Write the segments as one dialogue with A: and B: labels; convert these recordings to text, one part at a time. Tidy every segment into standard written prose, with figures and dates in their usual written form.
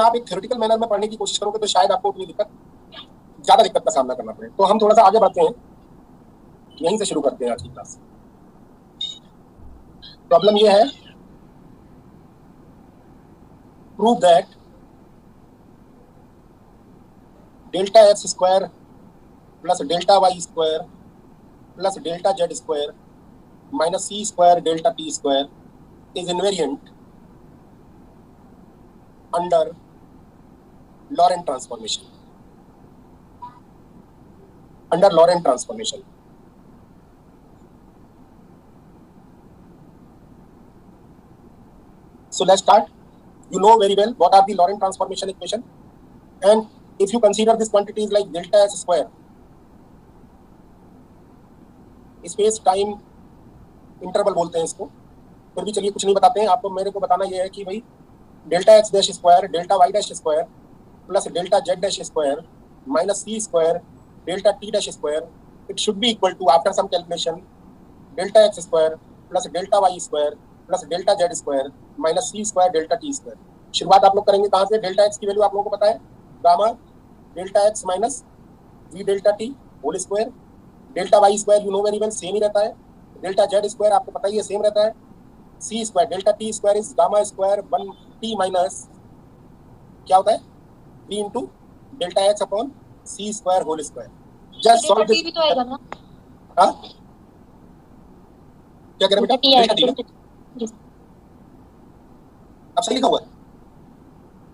A: आप एक theoretical manner में पढ़ने की कोशिश करोगे तो शायद आपको उतनी ज्यादा दिक्कत का सामना करना पड़े। तो हम थोड़ा सा आगे बढ़ते हैं, यहीं से शुरू करते हैं आज की क्लास। प्रॉब्लम ये है, prove that delta x square plus delta Y square plus delta Z square minus C square delta T square is invariant under Lorentz transformation. Under Lorentz transformation. So let's start. You know very well what are the Laurent transformation equation, and if you consider this quantities like delta s square, space time interval बोलते हैं इसको, फिर भी चलिए कुछ नहीं बताते हैं आपको। मेरे को बताना ये है कि भाई delta x dash square delta y dash square plus delta z dash square minus C square delta t dash square it should be equal to after some calculation delta x square plus delta Y square plus delta Z square minus C square delta T square. शुरुआत आप लोग करेंगे कहाँ से? Delta x की value आप लोगों को पता है, gamma delta x minus v delta t whole square. Delta Y square you know very well same ही रहता है। डेल्टा जेड स्क्वायर आपको पता ही है सेम रहता है। C square delta T square is gamma square 1 t minus क्या होता है v into delta x upon c square whole square. Just solve this. तो आएगा ना? हाँ क्या करें बेटा? डेल्टा टी अब सही लिखा हुआ है।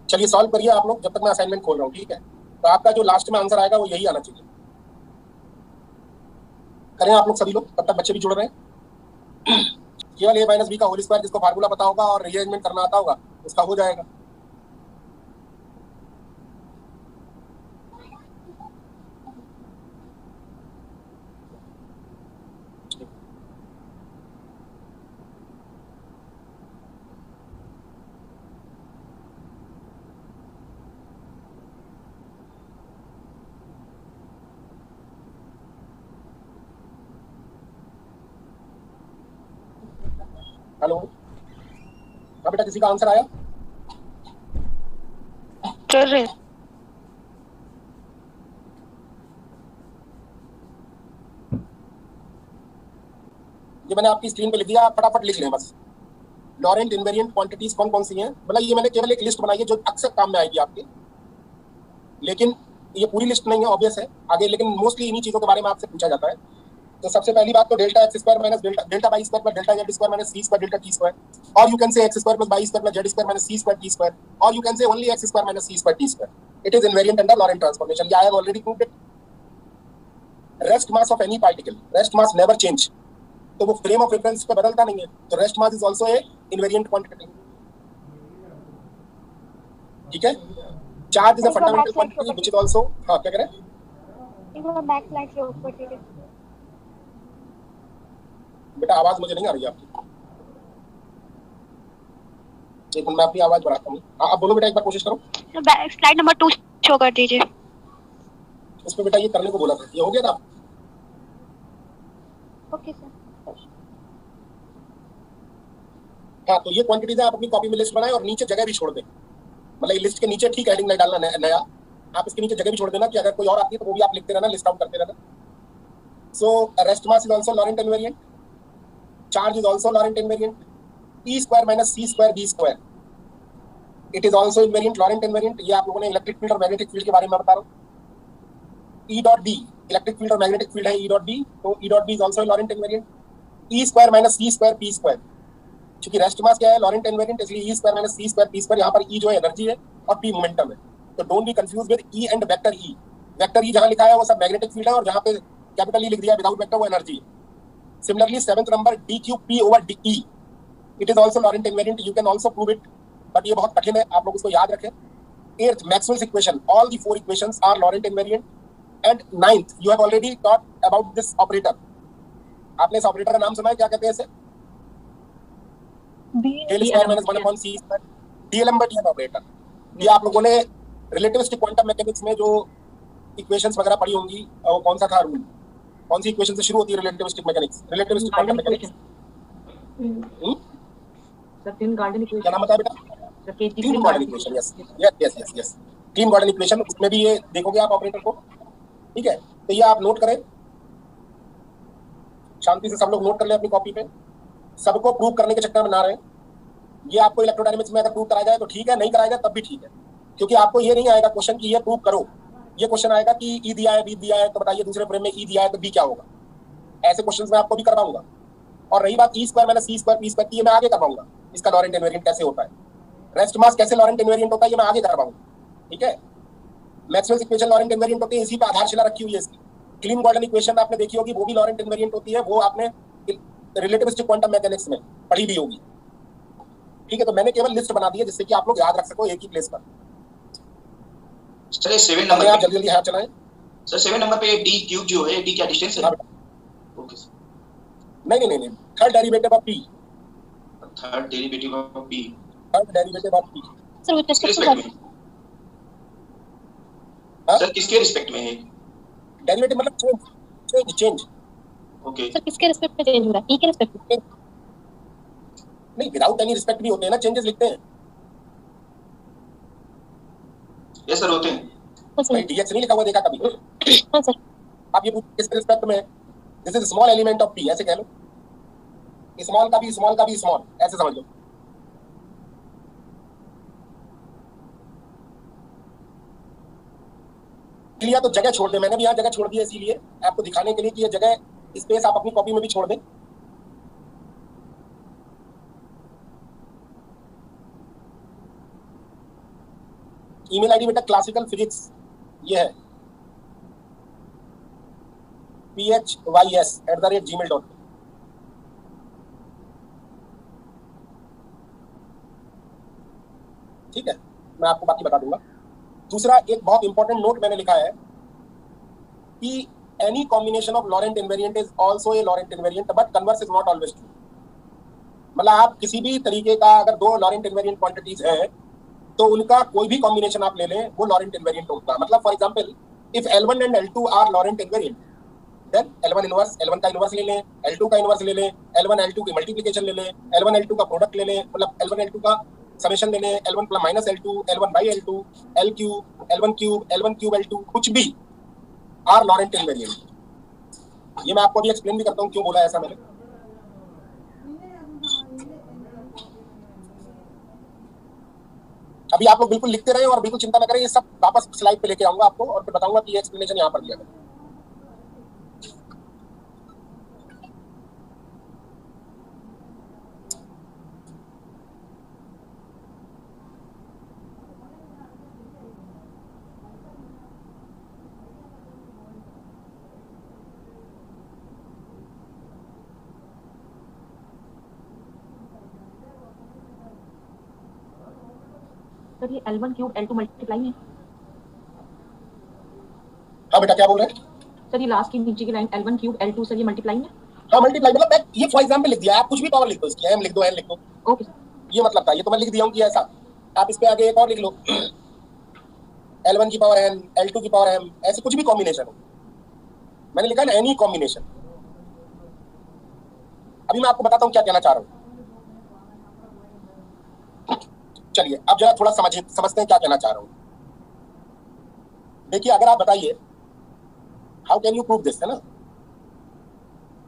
A: चलिए सॉल्व करिए आप लोग जब तक मैं असाइनमेंट खोल रहा हूँ, ठीक है? तो आपका जो लास्ट में आंसर आएगा वो यही आना चाहिए। करें आप लोग सभी लोग, तब तक बच्चे भी जुड़ रहे हैं। केवल a माइनस बी का होल स्क्वायर जिसको फार्मूला पता होगा और रीअरेंजमेंट करना आता होगा उसका हो जाएगा। हेलो, हाँ बेटा, किसी का आंसर आया?
B: चल रहे
A: ये मैंने आपकी स्क्रीन पे लिख दिया, आप फटाफट लिख लें बस। लॉरेंट इनवेरिएंट क्वांटिटीज कौन कौन सी हैं? मतलब ये मैंने केवल एक लिस्ट बनाई है जो अक्सर काम में आएगी आपके, लेकिन ये पूरी लिस्ट नहीं है, ऑब्वियस है आगे, लेकिन मोस्टली इन्हीं चीजों के बारे में आपसे पूछा जाता है। तो सबसे पहली बात तो delta x square minus delta Y square plus delta Z square minus सी स्क्वायर डेल्टा टी स्क्वायर, और you can say x square plus y square plus z square minus C square t square, और you can say only x square minus C square t square. It is invariant under Lorentz transformation. I have already proved it. Rest mass of any particle, rest mass never change, तो वो frame of reference पे बदलता नहीं है, तो rest mass is also a invariant quantity. ठीक है? Charge is a fundamental quantity which is also, हां क्या कह रहे हैं?
B: एक बार बैक स्लाइड से ऊपर ठीक है
A: बेटा, आवाज मुझे नहीं आ रही है आपकी। एक मिनट मैं अपनी आवाज बढ़ाता हूँ। आप बोलो बेटा, एक बार कोशिश करो।
B: स्लाइड नंबर 2 शो कर दीजिए।
A: इसमें बेटा ये करने को बोला था, ये हो गया था?
B: Okay sir.
A: हाँ, तो ये क्वांटिटीज आप अपनी कॉपी में लिस्ट बनाएं और नीचे जगह भी छोड़ दें। मतलब लिस्ट के नीचे ठीक हेडिंग नहीं डालना नया, आप इसके नीचे जगह भी छोड़ देना कि अगर कोई और आती है तो वो भी आप लिखते रहना, लिस्ट आउट करते रहना। So rest mass is also Laurent invariant, charge is also Laurent invariant, E square minus C square B square it is also invariant, Laurent invariant. ये आप लोगों ने इलेक्ट्रिक फील्ड और मैग्नेटिक फील्ड के बारे में बता रहा हूँ। E dot D electric field और मैग्नेटिक फील्ड है, E डॉट D, तो E dot D is also Laurent invariant. E square minus C square P square, क्योंकि रेस्ट मास क्या है? लॉरेंट इनवेरिएंट, इसलिए E square minus C square P square. यहाँ पर E जो है एनर्जी है और P मोमेंटम है, तो don't be confuse with E and vector E। Vector E जहाँ लिखा है वो सब मैग्नेटिक फील्ड है और जहाँ पे कैपिटल E लिख दिया विदाउट वेक्टर वो एनर्जी है। Similarly, 7th number dq over de, it is also Laurent invariant. You can also prove it, but ये बहुत कठिन है, आप लोग इसको याद रखें। 8th, Maxwell's equation, all the 4 equations are Laurent invariant. And 9th, you have already taught about this operator. आपने इस ऑपरेटर का नाम सुना है? क्या कहते हैं इसे? Del square minus 1 upon C square, D'Alembert operator. ये आप लोगों ने रिलेटिविस्टिक क्वांटम मैकेनिक्स में जो इक्वेशंस वगैरह पढ़ी होंगी, वो कौन सा था रूल? कौन सी इक्वेशन से शुरू होती है relativistic mechanics? Relativistic quantum mechanics. Sir तीन गार्डन इक्वेशन, क्या नाम बताया बेटा? Klein Gordon equation, yes yes yes yes yes, Klein Gordon equation, उसमें भी ये देखोगे आप ऑपरेटर को, ठीक है। तो ये आप नोट करें, शांति से सब लोग नोट कर ले अपनी कॉपी पे, सबको प्रूव करने के चक्कर में ना रहे। ये आपको इलेक्ट्रोडायनेमिक्स में अगर प्रूव कराया जाए तो ठीक है, नहीं कराया जाए तब भी ठीक है, क्योंकि आपको ये नहीं आएगा क्वेश्चन कि ये प्रूव करो, ये क्वेश्चन आएगा कि ई दिया है, बी दिया है, तो बताइए दूसरे फ्रेम में ई दिया है तो बी क्या होगा। ऐसे क्वेश्चंस मैं आपको भी करवाऊंगा। और रही बात ई स्क्वायर माइनस सी स्क्वायर पी स्क्वायर की, ये मैं आगे करवाऊंगा, इसका लॉरेंट इनवेरिएंट कैसे होता है, रेस्ट मास कैसे लॉरेंट इनवेरिएंट होता है, ये मैं आगे करवाऊंगा, ठीक है। मैक्सवेल्स इक्वेशन लॉरेंट इनवेरिएंट होती है, इसी पे आधारशिला रखी हुई है इसकी। क्लीन गॉर्डन इक्वेशन आपने देखी होगी, वो भी लॉरेंट इनवेरिएंट होती है, वो आपने रिलेटिविस्टिक क्वांटम मैकेनिक्स में पढ़ी भी होगी, ठीक है। तो मैंने केवल लिस्ट बना दी है जिससे कि आप लोग याद रख सको एक ही प्लेस पर।
C: सर 7 नंबर
A: आप जल्दी जल्दी हाथ चलाएं।
C: सर 7 नंबर पे डी क्यूब जो है, डी क्या डिस्टेंस है? Okay sir.
A: नहीं, third derivative of p,
C: third derivative of p,
A: third derivative of p
B: sir with
C: किसके
B: रिस्पेक्ट
C: रिस्पेक्ट
B: टू
C: में? सर किसके रिस्पेक्ट में है?
A: डेरिवेटिव मतलब चेंज।
C: ओके
B: सर किसके रिस्पेक्ट पे चेंज हो रहा है? ई के रिस्पेक्ट पे?
A: नहीं, विदाउट एनी रिस्पेक्ट भी होते हैं ना, चेंजेस लिखते हैं।
C: यस सर होते हैं।
B: हाँ
A: भाई
B: सर,
A: dx नहीं लिखा हुआ देखा कभी?
B: हाँ सर।
A: आप ये पूछो किसके रिस्पेक्ट में, this is small element of p, ऐसे कह लो, स्मॉल का भी स्मॉल, ऐसे समझ लो। क्लियर? तो जगह छोड़ दे, मैंने भी यहाँ जगह छोड़ दी है इसीलिए आपको दिखाने के लिए कि ये जगह स्पेस आप अपनी कॉपी में भी छोड़ दें। ईमेल आईडी बेटा क्लासिकल फिजिक्स ये है phys@gmail.com। ठीक है, मैं आपको बाकी बता दूंगा। दूसरा एक बहुत इंपॉर्टेंट नोट मैंने लिखा है कि any combination of Laurent invariant is also a Laurent invariant but converse is not always true. मतलब आप किसी भी तरीके का अगर दो लॉरेंट इनवेरिएंट क्वांटिटीज है तो उनका कोई भी कॉम्बिनेशन आप ले लें वो लॉरेंट इनवेरिएंट होगा। मतलब for example if L1 and L2 are Lorentz invariant then L1 inverse, L1 का इनवर्स ले लें, L2 का इनवर्स ले लें, L1 L2 की मल्टीप्लिकेशन ले लें, L1 L2 का प्रोडक्ट ले लें, मतलब L1 L2 का समेशन ले लें, L1 plus minus L2, L1 by L2, L cube, L1 cube, L1 cube L2, कुछ भी आर लॉरेंट इनवेरिएंट। ये मैं आपको अभी एक्सप्लेन भी करता हूँ क्यों बोला ऐसा मैंने। अभी आप लोग बिल्कुल लिखते रहे और बिल्कुल चिंता न करें, ये सब वापस स्लाइड पे लेके आऊंगा आपको और फिर बताऊंगा कि ये एक्सप्लेनेशन यहाँ पर दिया गया।
D: सर ये L1 क्यूब L2 मल्टीप्लाई है?
A: हाँ बेटा क्या बोल रहे हैं?
D: सर ये लास्ट की नीचे की line L1 cube L2 sir ये मल्टीप्लाई है?
A: हाँ मल्टीप्लाई मतलब मैं ये फॉर एग्जांपल लिख दिया, आप कुछ भी पावर लिख दो इसकी, m लिख दो, n लिख दो,
D: ओके सर।
A: ये मतलब था, ये तो मैं लिख दिया हूँ कि ऐसा। आप इस पे आगे एक और लिख लो L1 की पावर n, L2 की पावर m, ऐसे कुछ भी कॉम्बिनेशन हो। मैंने लिखा ना एनी कॉम्बिनेशन। अभी मैं आपको बताता हूँ क्या कहना चाह रहा हूँ। चलिए अब जरा थोड़ा समझते हैं क्या कहना चाह रहा हूँ। देखिए अगर आप बताइए how can you prove this, है ना,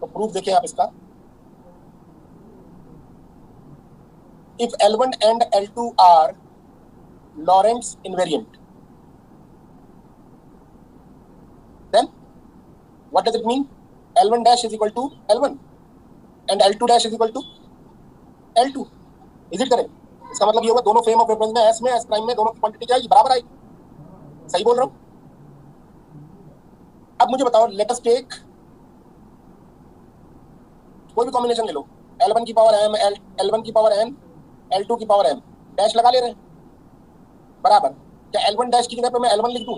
A: तो प्रूफ देखिए आप इसका। If L1 and L2 are Lorentz invariant then what does it mean? L1 dash is equal to L1 and L2 dash is equal to L2। Is it correct? इसका मतलब ये होगा दोनों फ्रेम ऑफ रेफरेंस में S में S prime में दोनों की क्वांटिटी क्या है, बराबर आएगी। सही बोल रहा हूं? अब मुझे बताओ, लेट अस टेक कोई भी कॉम्बिनेशन ले लो, L1 की पावर m, L1 की पावर n, L2 की पावर m, डैश लगा ले रहे हैं, बराबर। क्या L1 डैश की जगह पे मैं L1 लिख दूं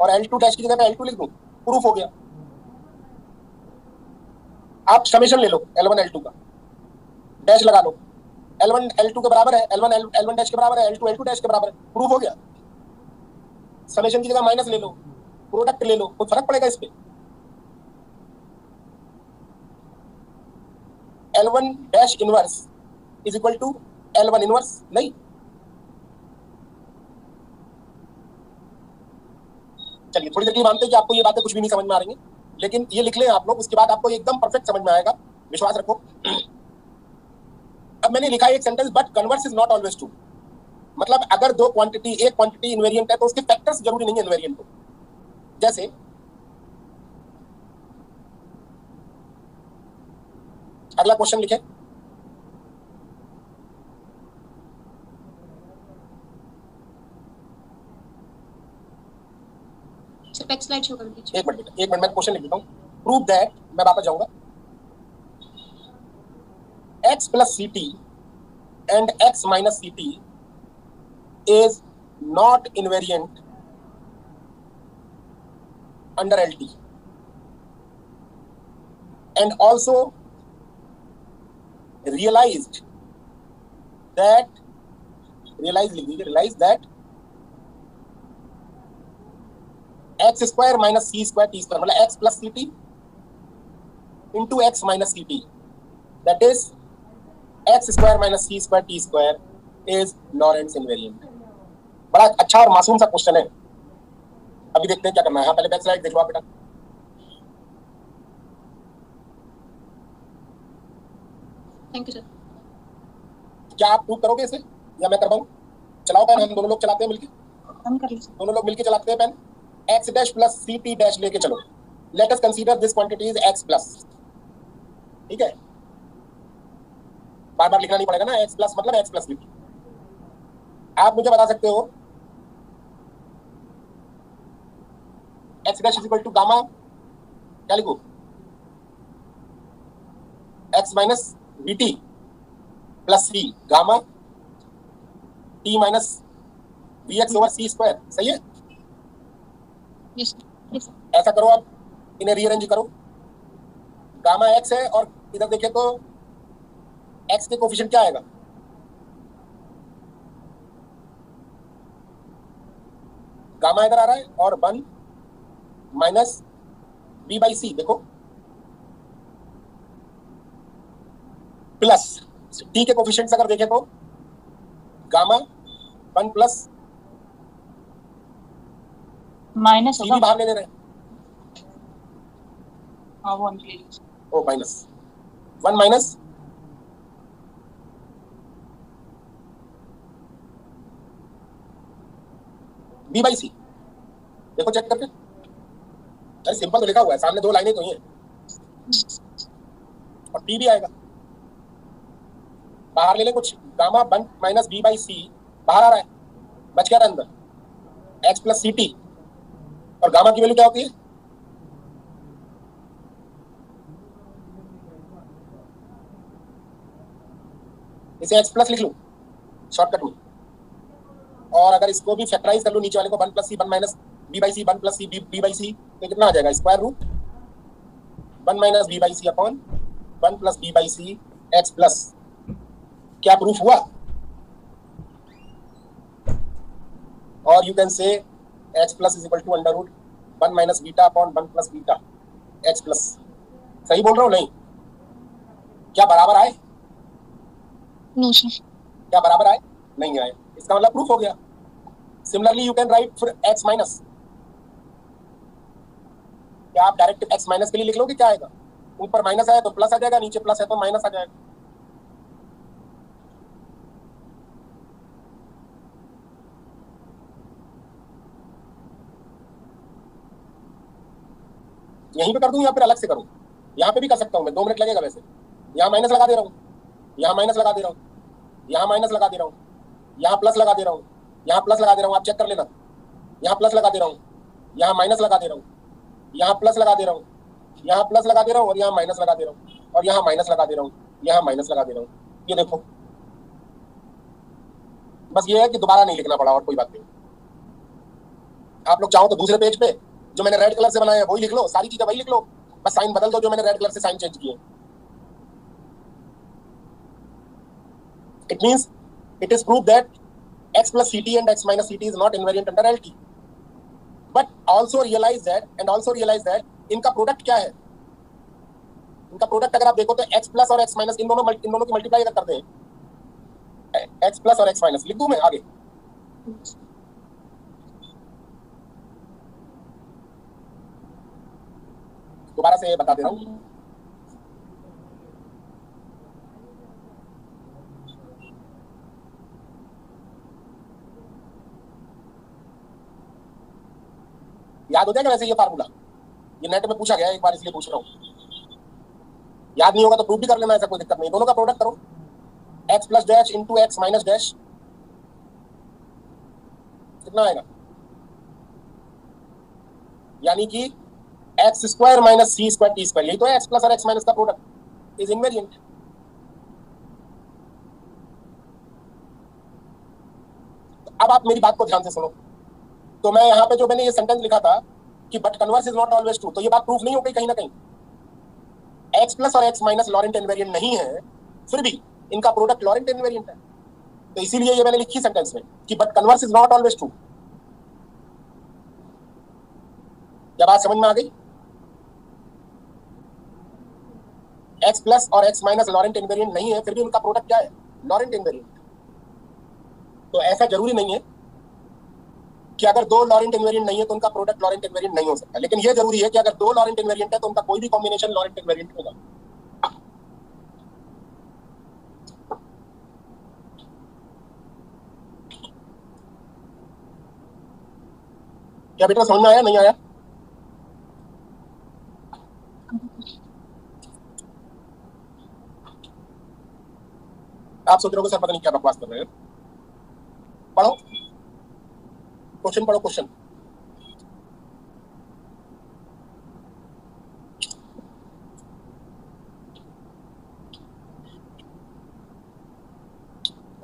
A: और L2 डैश की जगह पे L2 लिख दूं? प्रूफ हो गया। आप समेशन ले लो L1 L2 का, डैश लगा लो, L1 L2 के बराबर है, L1 डैश के बराबर है, L2 L2 डैश के बराबर है, प्रूफ हो गया। समेशन की जगह माइनस ले लो, प्रोडक्ट ले लो, कोई फर्क पड़ेगा इस पे? L1 dash inverse is equal to L1 inverse नहीं, चलिए थोड़ी देर के लिए मानते हैं कि आपको ये बातें कुछ भी नहीं समझ में आ रही हैं, लेकिन ये लिख लें आप लोग, उसके बाद आपको एकदम परफेक्ट समझ में आएगा, विश्वास रखो। अब मैंने लिखा है एक sentence, but converse is not always true. मतलब अगर दो क्वांटिटी, एक क्वांटिटी इनवेरिएंट है तो उसके फैक्टर्स जरूरी नहीं है इनवेरिएंट हो। जैसे अगला क्वेश्चन लिखे,
B: सर बैक स्लाइड शो कर दीजिए।
A: एक मिनट मैं क्वेश्चन लिख देता हूँ। प्रूव दैट, मैं वापस जाऊंगा, x plus c t and x minus c t is not invariant under LT, and also realized that x square minus c square t square, मतलब x plus ct into x minus ct, that is x square minus c square t square is Lorentz invariant। बड़ा अच्छा और मासूम सा question है। अभी देखते हैं क्या करना है। हाँ, पहले बैक स्लाइड देखो आप बेटा।
B: Thank you sir.
A: क्या आप प्रूव करोगे इसे या मैं करवाऊं? चलाओ पेन, हम दोनों लोग चलाते हैं मिलके,
B: हम कर लीजिए।
A: दोनों लोग मिलके चलाते हैं pen. x dash plus c t dash लेके चलो। Let us consider this quantity is x plus. ठीक है, बार बार लिखना नहीं पड़ेगा ना, x प्लस मतलब x प्लस लिखिए। आप मुझे बता सकते हो x dash is equal to gamma, क्या लिखूं? x minus b t plus c gamma t minus b x over c square, सही है?
B: Yes yes.
A: ऐसा करो, आप इन्हें रीअरेंज करो। गामा x है और इधर देखें तो x के कोफिशिएंट क्या आएगा? गामा इधर आ रहा है और 1 माइनस बी बाई सी, देखो प्लस टी के कोफिशिएंट्स अगर देखें तो गामा 1 प्लस
B: माइनस
A: सी भी बाहर ले ले रहे हैं।
B: हाँ वो ले
A: ओ minus 1 minus b by c, देखो चेक करके। अरे सिंपल तो लिखा हुआ है, सामने दो लाइनें तो ही हैं और टी भी आएगा। बाहर ले ले कुछ, गामा 1 माइनस बी बाई सी बाहर आ रहा है, बच क्या रहा अंदर? x प्लस सी टी, और गामा की वैल्यू क्या होती है? इसे x प्लस लिख लूं शॉर्टकट में, और अगर इसको भी फैक्टराइज कर लूं नीचे वाले को 1 plus c 1 minus b by c 1 plus c b by c, तो कितना आ जाएगा? Square root 1 minus b by c upon 1 plus b by c x plus. क्या प्रूफ हुआ? और you can say x plus is equal to under root 1 minus beta upon 1 plus beta x plus. सही बोल रहा हूँ नहीं? क्या बराबर आए?
B: No sir.
A: क्या बराबर आए? नहीं आए, इसका मतलब प्रूफ हो गया। Similarly you can write for x minus. क्या आप डायरेक्ट एक्स माइनस के लिए लिख लोगे? क्या आएगा? ऊपर माइनस आया तो प्लस आ जाएगा, नीचे प्लस है तो माइनस आ जाएगा। यहीं पे कर दूं या फिर अलग से करूं? यहाँ पे भी कर सकता हूं मैं, 2 मिनट लगेगा वैसे। यहाँ माइनस लगा दे रहा हूँ, यहाँ माइनस लगा दे रहा हूँ, यहाँ माइनस लगा दे रहा हूँ, यहाँ प्लस लगा दे रहा हूँ, यहाँ प्लस लगा दे रहा हूँ, आप चेक कर लेना। यहाँ प्लस लगा दे रहा हूँ, यहाँ माइनस लगा दे रहा हूँ, यहाँ प्लस लगा दे रहा हूँ, यहाँ प्लस लगा दे रहा हूँ, और यहाँ माइनस लगा दे रहा हूँ, और यहाँ माइनस लगा दे रहा हूँ, यहाँ माइनस लगा दे रहा हूँ। ये देखो, बस ये है कि दोबारा नहीं लिखना पड़ा, और कोई बात नहीं। आप लोग चाहो तो दूसरे पेज पे जो मैंने रेड कलर से बनाया है वही लिख लो, सारी चीजें वही लिख लो, बस साइन बदल दो जो मैंने रेड कलर से साइन चेंज किए। It means it is prove that x plus ct and x minus ct is not invariant under LT, but also realize that इनका प्रोडक्ट क्या है? इनका प्रोडक्ट अगर आप देखो तो x प्लस और x माइनस इन दोनों की मल्टीप्लाई अगर करते हैं, x प्लस और x माइनस लिख दूं मैं आगे? दोबारा से बता दे रहा हूँ। याद हो जाएगा वैसे ये फार्मूला, ये नेट में पूछा गया है एक बार, इसलिए पूछ रहा हूँ। याद नहीं होगा तो प्रूफ भी कर लेना, ऐसा कोई दिक्कत नहीं। दोनों का प्रोडक्ट करो, x plus dash into x minus dash, कितना आएगा? यानी कि एक्स स्क्वायर माइनस सी स्क्वायर टी स्क्वायर, यही तो है एक्स प्लस और एक्स माइनस का प्रोडक्ट इज इनवेरिएंट। अब आप मेरी बात को ध्यान से सुनो। तो मैं यहाँ पे जो मैंने ये सेंटेंस लिखा था कि but converse is not always true, तो ये बात प्रूफ नहीं हो गई कहीं ना कहीं? एक्स प्लस और एक्स माइनस लॉरेंट इनवेरिएंट नहीं है, फिर भी इनका प्रोडक्ट लॉरेंट इनवेरिएंट है। तो इसीलिए ये मैंने लिखी सेंटेंस में कि but converse is not always true. क्या बात समझ में आ गई? एक्स प्लस और एक्स माइनस लॉरेंट इनवेरिएंट नहीं है, फिर भी उनका प्रोडक्ट क्या है? Laurent invariant. तो ऐसा जरूरी नहीं है कि अगर दो लॉरेंट इनवेरिएंट नहीं है तो उनका प्रोडक्ट लॉरेंट इनवेरिएंट नहीं हो सकता, लेकिन ये जरूरी है कि अगर दो लॉरेंट इनवेरिएंट है तो उनका कोई भी कॉम्बिनेशन लॉरेंट इनवेरिएंट होगा। क्या बेटा समझ में आया नहीं आया? आप सोच रहे हो कि सर पता नहीं क्या बकवास कर रहे हैं। पढ़ो क्वेश्चन, पढ़ो question.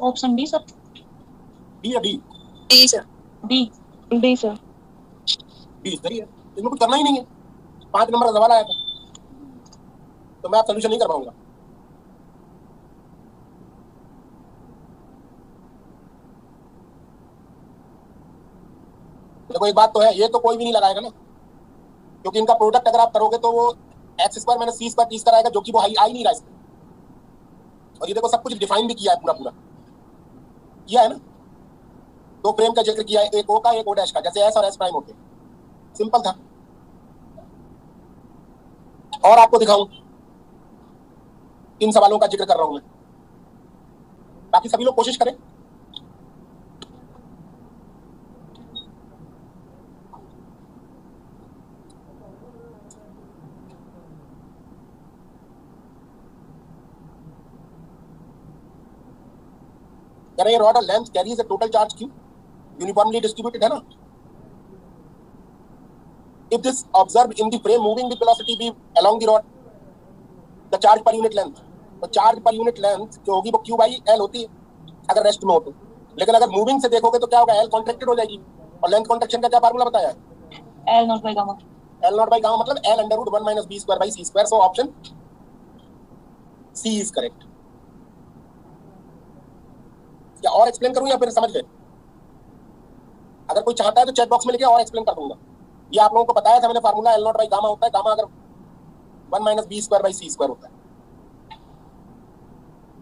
B: Option D sir.
A: D या D?
B: D sir. D. D sir.
A: D सही है, इसमें कुछ करना ही नहीं है। 5 नंबर का सवाल आया था, तो मैं आप सोल्यूशन नहीं कर पाऊंगा। देखो एक बात तो है, ये तो कोई भी नहीं लगाएगा ना, क्योंकि इनका प्रोडक्ट अगर आप करोगे तो वो एक्स स्क्वायर माइनस सी स्क्वायर टी स्क्वायर आएगा, जो कि वो आ ही नहीं रहा इसमें। और ये देखो सब कुछ डिफाइन भी किया है, पूरा पूरा किया है ना। दो फ्रेम का जिक्र किया है, एक ओ का एक ओ डैश का, जैसे एस और एस प्राइम होते हैं। सिंपल था। और आपको दिखाऊं, इन सवालों का जिक्र कर रहा हूं मैं, बाकी सभी लोग कोशिश करें। करें rod length carries a total charge Q, uniformly distributed है ना। If this observed in the frame moving with velocity v along the rod, the charge per unit length, तो चार्ज पर यूनिट लेंथ जो होगी वो Q by L होती है अगर rest में हो तो। लेकिन अगर मूविंग से देखोगे तो क्या होगा? एल कॉन्ट्रैक्टेड हो जाएगी। और लेंथ कॉन्ट्रैक्शन का क्या फार्मूला बताया है?
B: L not by gamma.
A: L not by gamma मतलब l under root 1 minus b square by c square. So option C is correct. क्या और एक्सप्लेन करूं या फिर समझ गए? अगर कोई चाहता है तो चैट बॉक्स में लिखे, और एक्सप्लेन कर दूंगा। ये आप लोगों को बताया था मैंने formula, l not by gamma होता है, गामा अगर 1 minus b square by c square होता है।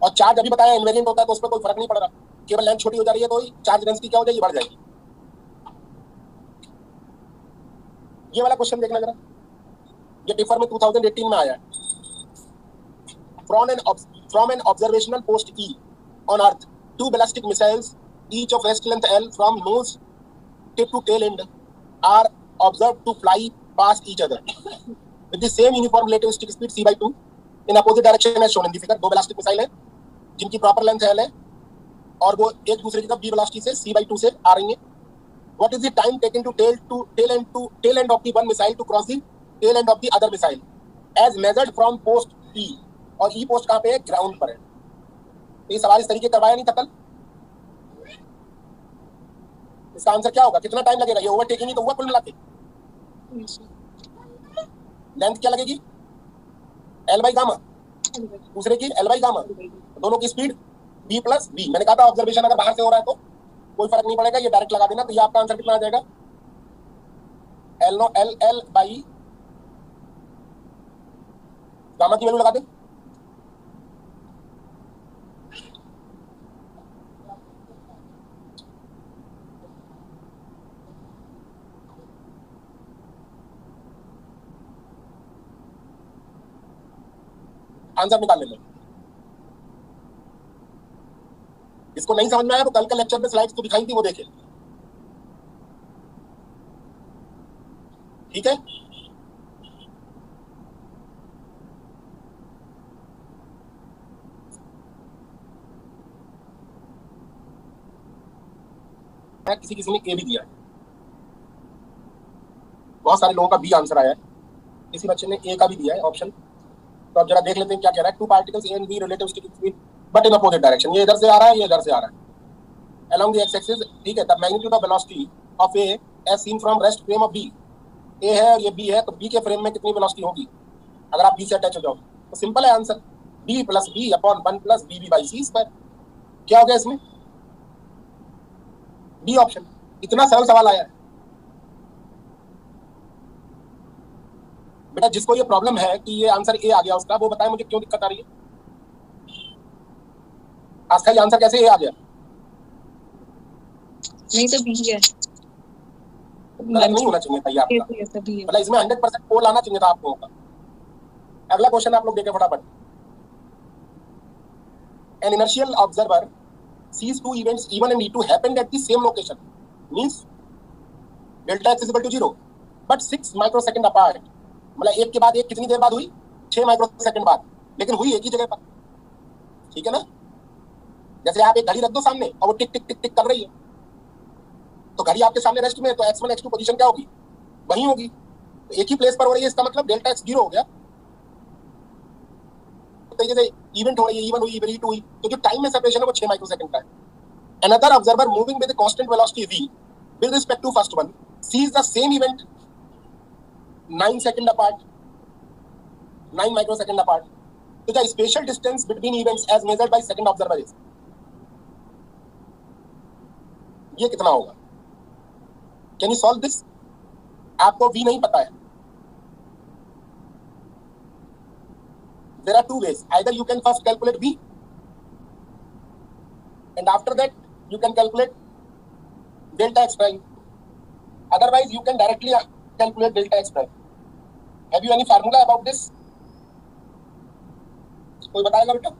A: और चार्ज अभी बताया इनवेरिएंट होता है, तो उस पर कोई फर्क नहीं पड़ रहा, केवल लेंथ छोटी हो जा रही है तो चार्ज डेंसिटी क्या हो जाएगी? बढ़ जाएगी। ये वाला क्वेश्चन देखना जरा, ये पेपर में 2018 में आया है। From an observational post e on earth, 2 ballistic missiles each of rest length L from nose tip to tail end are observed to fly past each other with the same uniform relative stick speed c by 2 in opposite direction as shown in the figure। 2 ballistic missile है जिनकी proper length L है और वो एक दूसरे की तरफ v velocity से c by 2 से आ रही है। What is the time taken to tail end of the one missile to cross the tail end of the other missile as measured from post E? और E पोस्ट कहाँ पे है? Ground पर है। तो ये सवाल इस तरीके करवाया नहीं था कल। इसका आंसर क्या होगा? कितना टाइम लगेगा? ये ओवरटेकिंग ही तो हुआ कुल मिला के। लेंथ क्या लगेगी? एल बाई गामा, दूसरे की एल बाई गामा, दोनों की स्पीड बी प्लस बी। मैंने कहा था ऑब्जर्वेशन अगर बाहर से हो रहा है तो कोई फर्क नहीं पड़ेगा, ये डायरेक्ट लगा देना। तो ये आपका आंसर कितना आ जाएगा? एल बाई गामा की वैल्यू लगा दे। आंसर निकाल लेना। इसको नहीं समझ में आया तो कल का लेक्चर में स्लाइड्स तो दिखाई थी, वो देखे। ठीक है, किसी किसी ने ए भी दिया है, बहुत सारे लोगों का बी आंसर आया है, किसी बच्चे ने ए का भी दिया है ऑप्शन। तो अब जरा देख लेते हैं क्या कह रहा है। Two particles a and b relativistic but in opposite direction, ये इधर से आ रहा है, ये इधर से आ रहा है along the x axis। ठीक है, the magnitude of velocity of A as seen from rest frame of B. A है और ये बी है, तो बी के फ्रेम में कितनी वेलोसिटी होगी अगर आप बी से अटैच हो जाओ? तो सिंपल है answer, b plus b upon 1 plus b b by c square. क्या हो गया इसमें? B option. इतना सरल सवाल आया है बेटा। जिसको ये प्रॉब्लम है कि ये आंसर ए आ गया उसका, वो बताए मुझे क्यों दिक्कत आ रही है। आज का ये आंसर कैसे ए आ गया?
B: नहीं तो बी है,
A: गलत नहीं होना चाहिए था ये आपका, मतलब इसमें 100% पोल आना चाहिए था आप लोगों का। अगला क्वेश्चन आप लोग देखें फटाफट। N inertial observer sees two events E1 and E2 happened at the same location, means delta x is equal to 0 but 6 microsecond apart। मतलब एक के बाद एक कितनी देर बाद हुई? 6 माइक्रोसेकंड बाद, लेकिन हुई एक ही जगह पर। ठीक है ना? जैसे आप एक घड़ी रख दो सामने और वो टिक टिक टिक टिक कर रही है, तो घड़ी आपके सामने रेस्ट में है, तो x1 x2 पोजीशन क्या होगी? वही होगी। तो एक ही प्लेस पर हो रही है, इसका मतलब डेल्टा x 0 हो गया। तो जैसे इवेंट हो रही है, E1 हुई, E2 हुई, तो जो टाइम में सेपरेशन है वो 6 माइक्रोसेकंड का है। Another observer moving with a constant velocity v with respect to first one sees the same event 9 second apart, 9 microsecond apart. So the spatial distance between events as measured by second observer is, ये कितना होगा? Can you solve this? आपको v नहीं पता है। There are two ways. Either you can first calculate v and after that you can calculate delta x prime. Otherwise you can directly calculate delta x prime. Have you any formula about this? कोई बताएगा बेटा?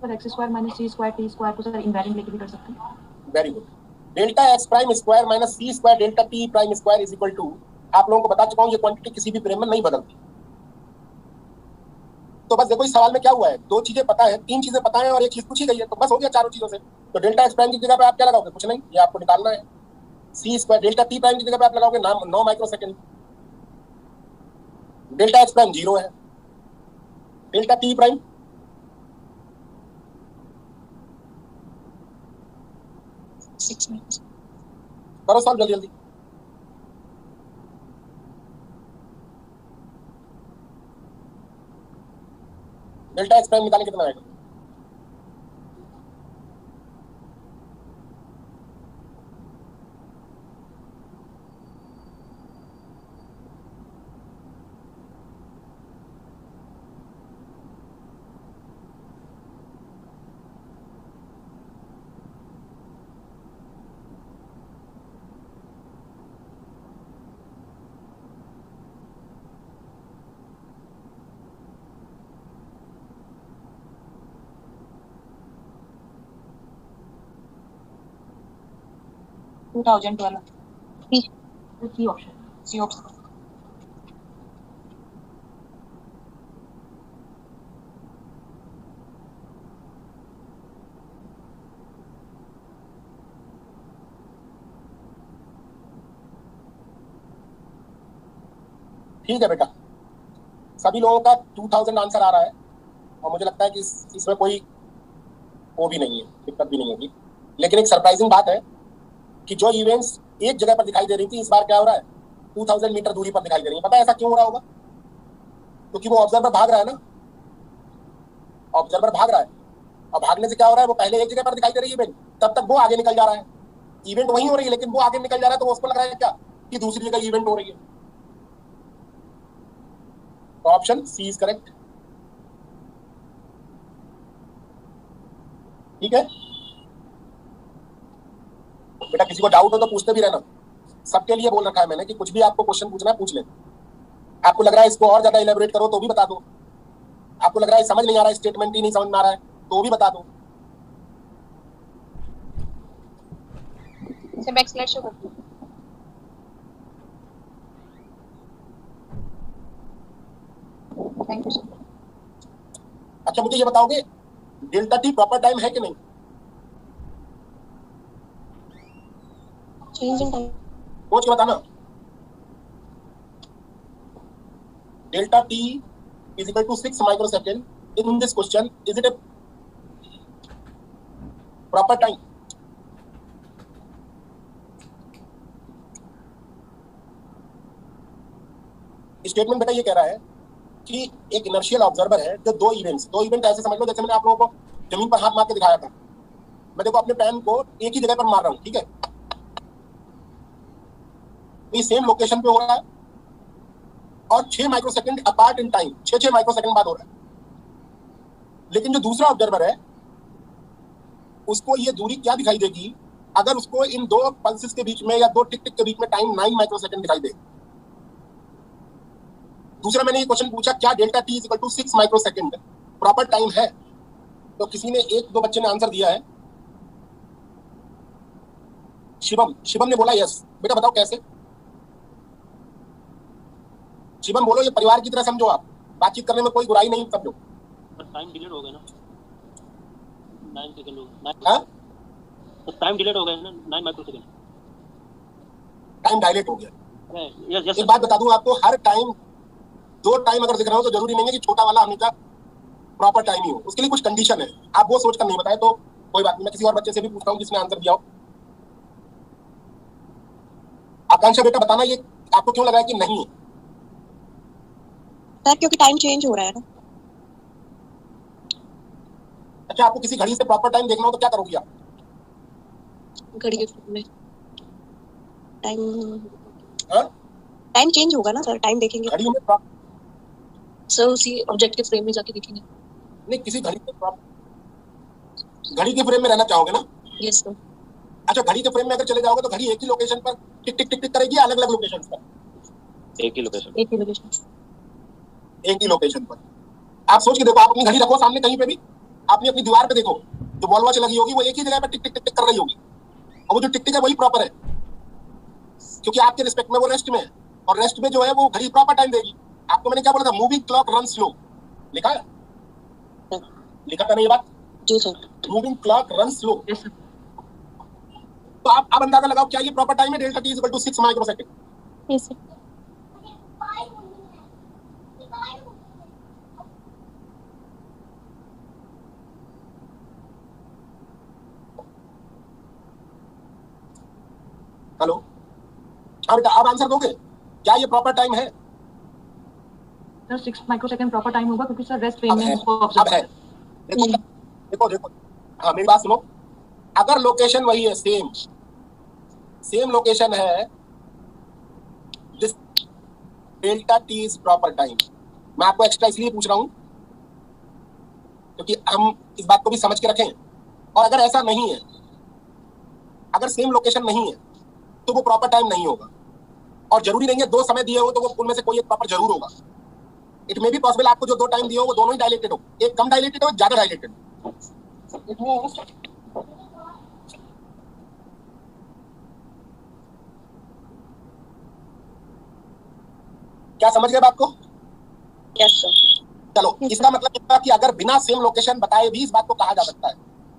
D: Sir x square minus c square t square को sir invariant लेके भी कर सकते हैं।
A: Very good. Delta x prime square minus c square delta t prime square is equal to, आप लोगों को बता चुका हूं, ये क्वांटिटी किसी भी फ्रेम में नहीं बदलती। तो बस देखो इस सवाल में क्या हुआ है, दो चीजें पता है, तीन चीजें पता है और एक चीज पूछी गई है, तो बस हो गया चारों चीजों से। तो डेल्टा x प्राइम की जगह पे आप क्या लगाओगे? कुछ नहीं, ये आपको निकालना है। c square delta t prime की जगह पे आप लगाओगे 9 माइक्रोसेकंड। डेल्टा x प्राइम 0 है, डेल्टा t प्राइम करो सॉल्व जल्दी जल्दी। डेल्टा एक्स प्राइम निकालने कितना आएगा?
B: Two 2012
D: c option.
B: C option.
A: ठीक है बेटा, सभी लोगों का 2000 आंसर आ रहा है और मुझे लगता है कि इसमें कोई वो भी नहीं है, दिक्कत भी नहीं होगी। लेकिन एक सरप्राइजिंग बात है कि जो इवेंट्स एक जगह पर दिखाई दे रही थी, इस बार क्या हो रहा है? 2000 मीटर दूरी पर दिखाई दे रही है। पता है ऐसा क्यों हो रहा होगा? क्योंकि वो ऑब्जर्वर भाग रहा है ना, ऑब्जर्वर भाग रहा है, और भागने से क्या हो रहा है? वो पहले एक जगह पर दिखाई दे रही है इवेंट, तब तक वो आगे निकल जा रहा है। इवेंट वही हो रही है लेकिन वो आगे निकल जा रहा है, तो उसको लग रहा है क्या कि दूसरी जगह इवेंट हो रही है। तो ऑप्शन सी इज करेक्ट। ठीक है बेटा, किसी को डाउट हो तो पूछते भी रहना। सबके लिए बोल रखा है मैंने कि कुछ भी आपको क्वेश्चन पूछना है पूछ ले। आपको लग रहा है इसको और ज्यादा इलेबोरेट करो तो भी बता दो। आपको लग रहा है समझ नहीं आ रहा है, स्टेटमेंट ही नहीं समझ में आ रहा है, तो भी बता दो।
B: सर बैक स्लाइड शो करती हूँ। Thank you sir.
A: अच्छा मुझे ये बताओगे डेल्टा टी प्रॉपर टाइम है कि नहीं?
B: Change in time.
A: सोच के बताना। Delta t is equal to 6 microsecond in this question, is it a proper time? Statement बेटा ये कह रहा है कि एक इनर्शियल ऑब्जर्वर है जो दो इवेंट ऐसे समझ लो जैसे मैंने आप लोगों को जमीन पर हाथ मार के दिखाया था। मैं देखो अपने पैन को एक ही जगह पर मार रहा हूं, ठीक है, तो ये सेम लोकेशन पे हो रहा है और 6 microsecond apart in time, 6 microsecond बाद हो रहा है। लेकिन जो दूसरा ऑब्जर्वर है उसको ये दूरी क्या दिखाई देगी अगर उसको इन दो पल्सेस के बीच में या दो टिक टिक के बीच में टाइम 9 माइक्रोसेकंड दिखाई दे। दूसरा मैंने ये क्वेश्चन पूछा क्या delta t is equal to 6 microsecond proper time है, तो किसी ने एक दो बच्चे ने आंसर दिया है। शिवम ने बोला यस। बेटा बताओ कैसे? शिवम बोलो, ये परिवार की तरह समझो, आप बातचीत करने में कोई बुराई नहीं समझो।
E: टाइम डिलेट हो गया ना 9 सेकंड हो गया।
A: हाँ
E: तो टाइम डिलेट हो गया ना 9 माइक्रोसेकंड।
A: टाइम डायलेट हो गया।
E: यस यस
A: एक बात बता दूं आपको, हर टाइम दो टाइम अगर दिख रहा हो तो जरूरी नहीं है कि छोटा वाला हमेशा प्रॉपर टाइम ही हो, उसके लिए कुछ कंडीशन है। आप वो सोच कर नहीं बताए तो कोई बात नहीं, मैं किसी और बच्चे से भी पूछता हूँ जिसने आंसर दिया हो। आकांक्षा बेटा बताना ये आपको क्यों लगा है कि नहीं है?
B: सर क्योंकि टाइम चेंज हो रहा है ना।
A: अच्छा आपको किसी घड़ी से प्रॉपर टाइम देखना हो तो क्या करोगी आप?
B: घड़ी के फ्रेम में टाइम
A: हाँ?
B: टाइम चेंज होगा ना सर, टाइम देखेंगे
A: घड़ी में
B: सर, उसी ऑब्जेक्ट के फ्रेम में जाके देखेंगे।
A: नहीं, किसी घड़ी के घड़ी के फ्रेम में रहना चाहोगे ना?
B: Yes sir.
A: अच्छा घड़ी के फ्रेम में अगर चले जाओगे तो घड़ी एक ही लोकेशन पर टिक टिक टिक टिक करेगी या अलग अलग लोकेशन पर?
E: एक ही लोकेशन।
B: एक ही लोकेशन।
A: एक ही लोकेशन पर। आप सोच के देखो, आप अपनी घड़ी रखो सामने कहीं पे भी, आपने अपनी दीवार पे देखो जो वॉल वॉच लगी होगी वो एक ही जगह पर टिक टिक टिक टिक कर रही होगी, और वो जो टिक टिक है वही प्रॉपर है, क्योंकि आपके रिस्पेक्ट में वो रेस्ट में है, और रेस्ट में जो है वो घड़ी प्रॉपर टाइम देगी। आपको मैंने क्या बोला था, मूविंग क्लॉक रन स्लो, लिखा है? लिखा था ना ये बात?
B: जी sir.
A: Moving clock run slow.
D: Yes, sir.
A: तो आप अंदाजा लगाओ क्या ये प्रॉपर टाइम है? Delta t is equal to 6 microsecond.
B: Yes sir.
A: Hello, हाँ बेटा आप आंसर दोगे क्या ये प्रॉपर टाइम है?
D: Sir, 6 माइक्रोसेकंड प्रॉपर टाइम होगा क्योंकि सर रेस्ट फ्रेम
A: अब
D: में
A: है,
D: उसको
A: अब
D: ऑब्जर्व
A: है। देखो देखो देखो, हाँ मेरी बात सुनो, अगर लोकेशन वही है, सेम लोकेशन है, this delta t is proper time. मैं आपको एक्स्ट्रा इसलिए पूछ रहा हूं क्योंकि हम इस बात को भी समझ के रखें। और अगर ऐसा नहीं है, अगर सेम लोकेशन नहीं है तो वो प्रॉपर टाइम नहीं होगा, और जरूरी नहीं है दो समय दिए हो तो वो उनमें से कोई एक प्रॉपर जरूर होगा। इट मे बी पॉसिबल आपको जो दो टाइम दिए हो वो दोनों ही डायलेटेड हो, एक कम डायलेटेड हो, ज्यादा डायलेटेड। क्या समझ गए बात को?
B: Yes sir.
A: चलो इसका मतलब ये कि अगर बिना सेम लोकेशन बताए भी इस बात को कहा जा सकता है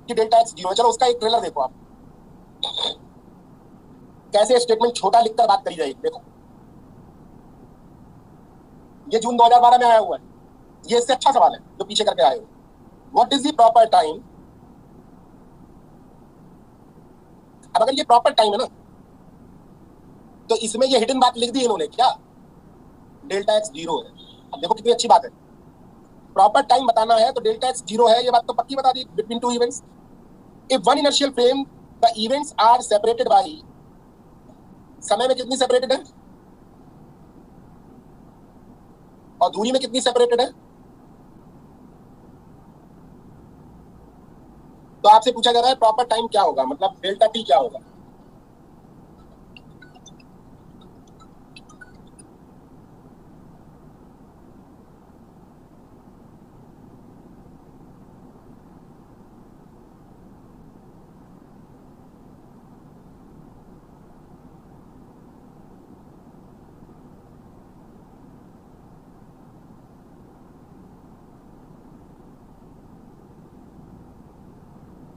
A: कि डेल्टा एक्स जीरो। चलो उसका एक ट्रेलर देखो आप, कैसे स्टेटमेंट छोटा लिखकर बात करी जाएगी। देखो ये जून 2012 में आया हुआ है, ये इससे अच्छा सवाल है जो पीछे करके आए हो। What is the proper time? अब अगर ये प्रॉपर टाइम है ना तो इसमें ये हिडन बात लिख दी इन्होंने, क्या डेल्टा एक्स जीरो है। अब देखो कितनी अच्छी बात है, प्रॉपर टाइम बताना है तो डेल्टा एक्स जीरो है, ये बात तो पक्की बता दी। Between two events, if one inertial frame the events are separated by, समय में कितनी सेपरेटेड है और दूरी में कितनी सेपरेटेड है? तो आपसे पूछा जा रहा है प्रॉपर टाइम क्या होगा, मतलब डेल्टा टी क्या होगा।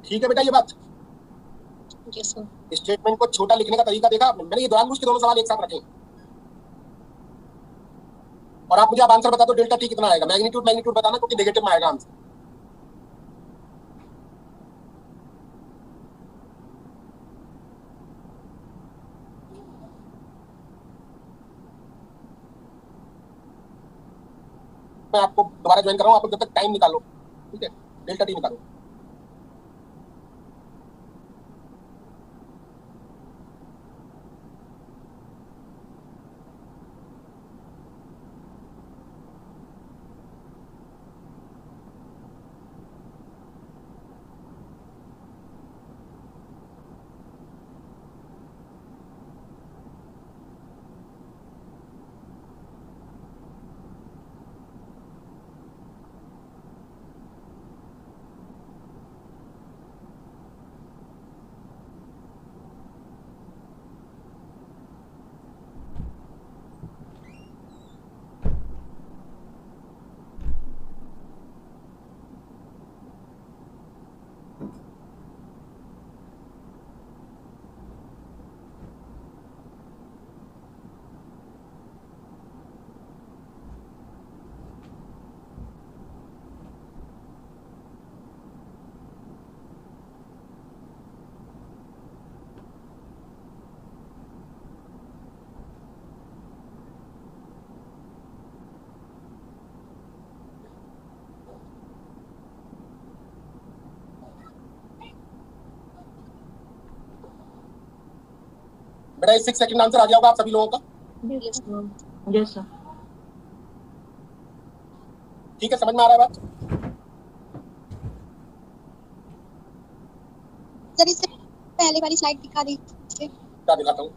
A: ठीक है बेटा, ये बात
B: Yes, sir.
A: स्टेटमेंट को छोटा लिखने का तरीका देखा आपने? मैंने ये जानबूझ के दोनों सवाल एक साथ रखे और आप मुझे अब आंसर बता दो डेल्टा टी कितना आएगा। मैग्नीट्यूड मैग्नीट्यूड बताना क्योंकि नेगेटिव में आएगा आंसर। मैं आपको दोबारा ज्वाइन कर रहा हूँ, आप जब तक टाइम निकालो, ठीक है, डेल्टा टी निकालो। बेटा 6 सेकंड आंसर आ जाएगा आप सभी लोगों का।
B: Yes, sir.
D: Yes, sir.
A: ठीक है, समझ में आ रहा है बात?
F: सर इससे पहले वाली स्लाइड दिखा दीजिए।
A: क्या दिखाता हूँ?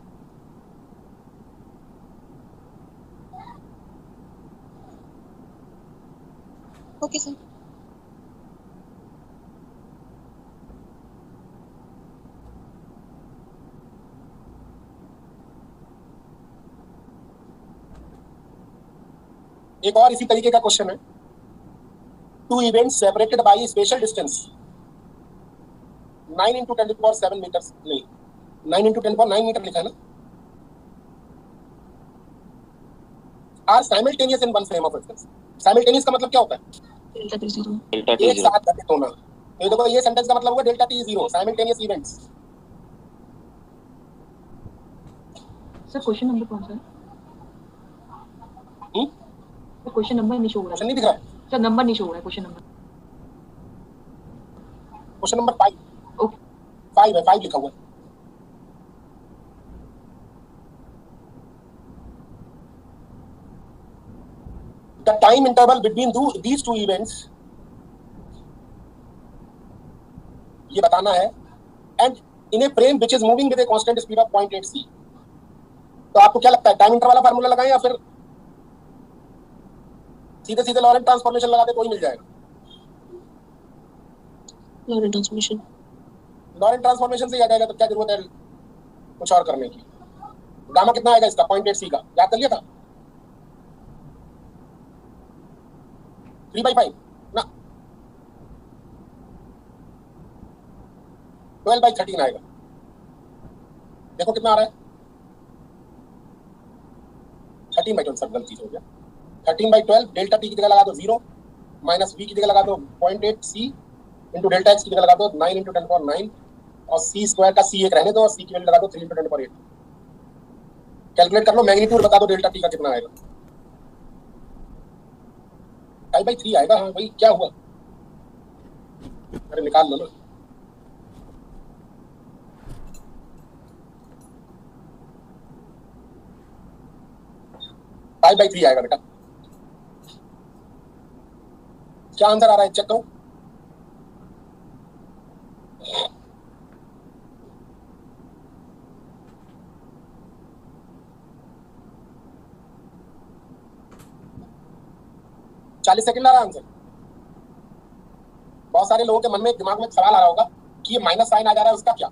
F: Okay sir.
A: एक और इसी तरीके का क्वेश्चन है। Two events separated by spatial distance 9 × 10⁷ metres, नहीं 9 × 10⁹ मीटर लिखा है ना, are simultaneous in one frame of reference. Simultaneous का मतलब क्या होता है?
B: Delta T 0.
A: एक साथ घटित होना। तो ये देखो, ये सेंटेंस का मतलब हुआ delta T 0, simultaneous events.
D: Sir question number कौन सा है? क्वेश्चन नंबर नहीं शो हो रहा
A: क्वेश्चन नहीं दिख रहा है?
D: सर, नंबर नहीं शो हो रहा है question number.
A: Question number 5
D: okay
A: 5 है, 5 लिखा हुआ है। The time interval between these two events, ये बताना है, and in a frame which is moving with a constant speed of 0.8 c। तो आपको क्या लगता है, टाइम इंटरवल वाला फार्मूला लगाएं या फिर सीधे सीधे लॉरेंट ट्रांसफॉर्मेशन लगा दे तो ही मिल जाएगा?
B: Lorentz transformation.
A: लॉरेंट ट्रांसफॉर्मेशन से याद आएगा तो क्या जरूरत है कुछ और करने की? गामा कितना आएगा इसका? 0.8 c का याद कर लिया था? 3/5 ना, 12/13 आएगा। देखो कितना आ रहा है, 13/12, सब गलती हो गया। 13/12 डेल्टा टी की जगह लगा दो 0, माइनस वी की जगह लगा दो 0.8 c इंटू डेल्टा एक्स की जगह लगा दो 9 × 10⁹ और c स्क्वायर का c एक रहने दो और c की वैल्यू लगा दो 3 × 10⁸। कैलकुलेट कर लो, मैग्नीट्यूड बता दो डेल्टा टी का कितना आएगा। 5/3 आएगा। हाँ भाई, क्या हुआ? अरे निकाल लो ना। फाइव बाई 3 आएगा बेटा। क्या आंसर आ रहा है चेक करो। चालीस सेकंड आ रहा है आंसर। बहुत सारे लोगों के मन में दिमाग में सवाल आ रहा होगा कि ये माइनस साइन आ जा रहा है, उसका क्या?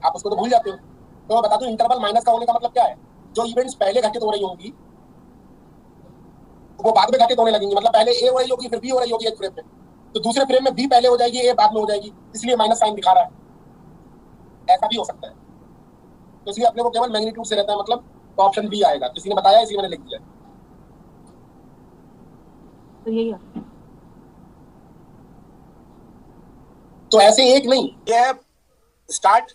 A: आप उसको तो भूल जाते हो। तो मैं बता दूं, इंटरवल माइनस का होने का मतलब क्या है? जो इवेंट्स पहले घटित हो रही होंगी वो बाद में घटित होने लगेंगी। मतलब पहले ए हो रही होगी, फिर बी हो रही होगी एक फ्रेम में, तो दूसरे फ्रेम में बी पहले हो जाएगी, ए बाद में हो जाएगी, इसलिए माइनस साइन दिखा रहा है। ऐसा भी हो सकता है, तो इसलिए अपने को केवल मैग्नीट्यूड से रहता है, मतलब तो ऑप्शन बी आएगा। किसी ने बताया, इसी मैंने लिख दिया।
D: तो यही है।
A: तो ऐसे एक नहीं, ये है स्टार्ट,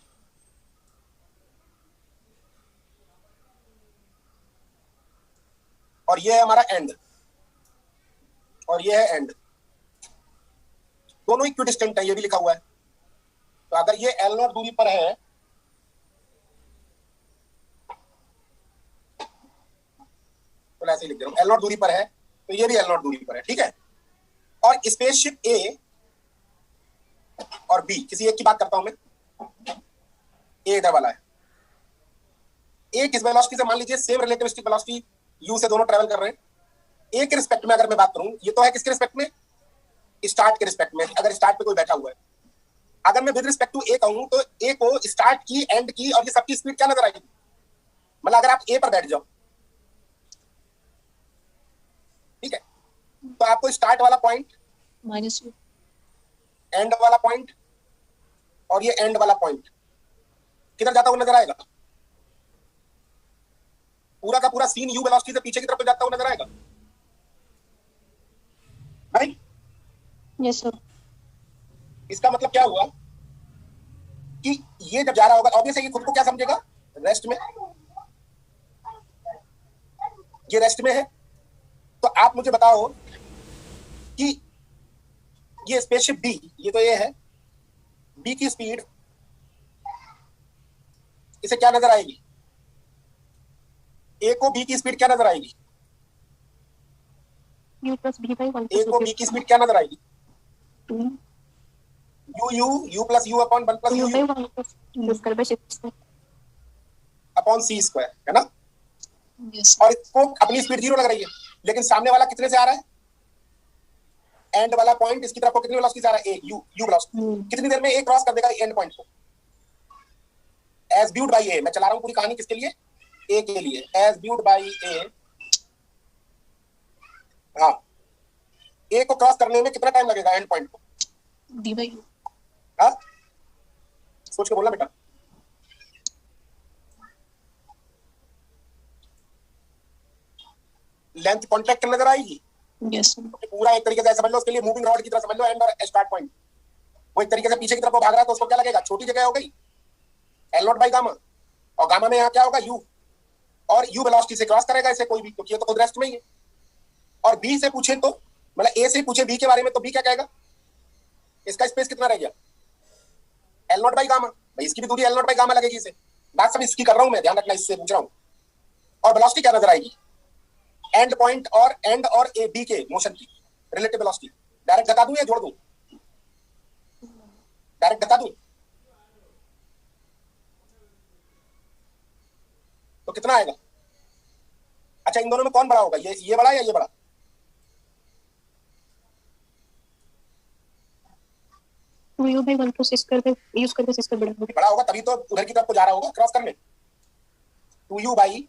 A: और ये है हमारा एंड, और ये है एंड। दोनों इक्विडिस्टेंट है, ये भी लिखा हुआ है। तो अगर ये L नॉट दूरी पर है, तो ऐसे लिख दे रहा हूं, L नॉट दूरी पर है, तो ये भी L नॉट दूरी पर है, ठीक है। और स्पेसशिप A और B, किसी एक की बात करता हूं मैं, A इधर वाला है। A किस वेलोसिटी से, मान लीजिए सेम रिलेटिविस्टिक वेलोसिटी u से दोनों ट्रेवल कर रहे हैं। A के रिस्पेक्ट में अगर मैं बात करूं, ये तो है किसके रिस्पेक्ट में, स्टार्ट के रिस्पेक्ट में। अगर स्टार्ट पे कोई बैठा हुआ है, अगर मैं विद रिस्पेक्ट टू ए कहूं, तो ए को स्टार्ट की, एंड की और ये सबकी स्पीड क्या नजर आएगी। मतलब अगर आप ए पर बैठ जाओ, ठीक है, तो आपको स्टार्ट वाला पॉइंट,
B: माइनस यू,
A: एंड वाला पॉइंट और ये एंड वाला पॉइंट किधर जाता हुआ नजर आएगा। पूरा का पूरा सीन यू वेलोसिटी से पीछे की तरफ जाता हुआ नजर आएगा, राइट।
B: Yes sir.
A: इसका मतलब क्या हुआ कि ये जब जा रहा होगा, ऑब्वियसली ये खुद को क्या समझेगा, रेस्ट में, ये रेस्ट में है। तो आप मुझे बताओ कि ये स्पेसशिप बी, ये तो ये है, बी की स्पीड इसे क्या नजर आएगी, ए को बी की स्पीड क्या नजर आएगी,
D: u plus b by 1
A: ए को बी की स्पीड क्या नजर आएगी,
D: 2
A: u plus u upon 1 plus
D: u by
A: u
D: 1 plus u square by 6
A: अपॉन सी स्क्वायर, है ना।
B: यस
A: और इसको अपनी स्पीड 0 लग रही है, लेकिन सामने वाला कितने से आ रहा है, एंड वाला पॉइंट, इसकी तरफ को कितनी वेलोसिटी से आ रहा है, ए यू वेलोसिटी। कितनी देर में ए क्रॉस कर देगा एंड पॉइंट को, एज व्यूड बाय ए। मैं चला रहा हूं पूरी कहानी किसके लिए, ए के लिए, एज व्यूड बाय ए। हाँ, ए को क्रॉस करने में कितना टाइम लगेगा एंड पॉइंट को,
B: डी बाई यू।
A: हाँ सोच के बोलना बेटा। लेंथ कॉन्ट्रैक्ट नजर आएगी,
B: यस
A: पूरा एक तरीके से समझ लो, उसके लिए मूविंग रॉड की तरह समझ लो, एंड और स्टार्ट पॉइंट। वो एक तरीके से पीछे की तरफ भाग रहा है, तो उसको क्या लगेगा, छोटी जगह हो गई, L नॉट बाई गामा, और गामा में यहाँ क्या होगा, u, और u वेलोसिटी से क्रॉस करेगा इसे कोई भी, क्योंकि ये तो खुद रेस्ट में ही है। और b से पूछे तो, मतलब a से पूछे b के बारे में, तो b क्या कहेगा, इसका स्पेस कितना रह गया, L नॉट बाई गामा। भाई इसकी भी दूरी L नॉट बाई गामा लगेगी इसे। बात सब इसकी कर रहा हूं मैं, ध्यान रखना, इससे पूछ रहा हूं। और वेलोसिटी क्या नजर आएगी, एंड पॉइंट और एंड और ए बी के मोशन की रिलेटिव वेलोसिटी। डायरेक्ट बता दूं या जोड़ दूं, डायरेक्ट बता दूं तो कितना आएगा। अच्छा, इन दोनों में कौन बड़ा होगा, ये बड़ा या ये बड़ा,
B: two u by 1 plus square by u square by square
A: बड़ा होगा, तभी तो उधर की तरफ को जा रहा होगा क्रॉस करने। 2u by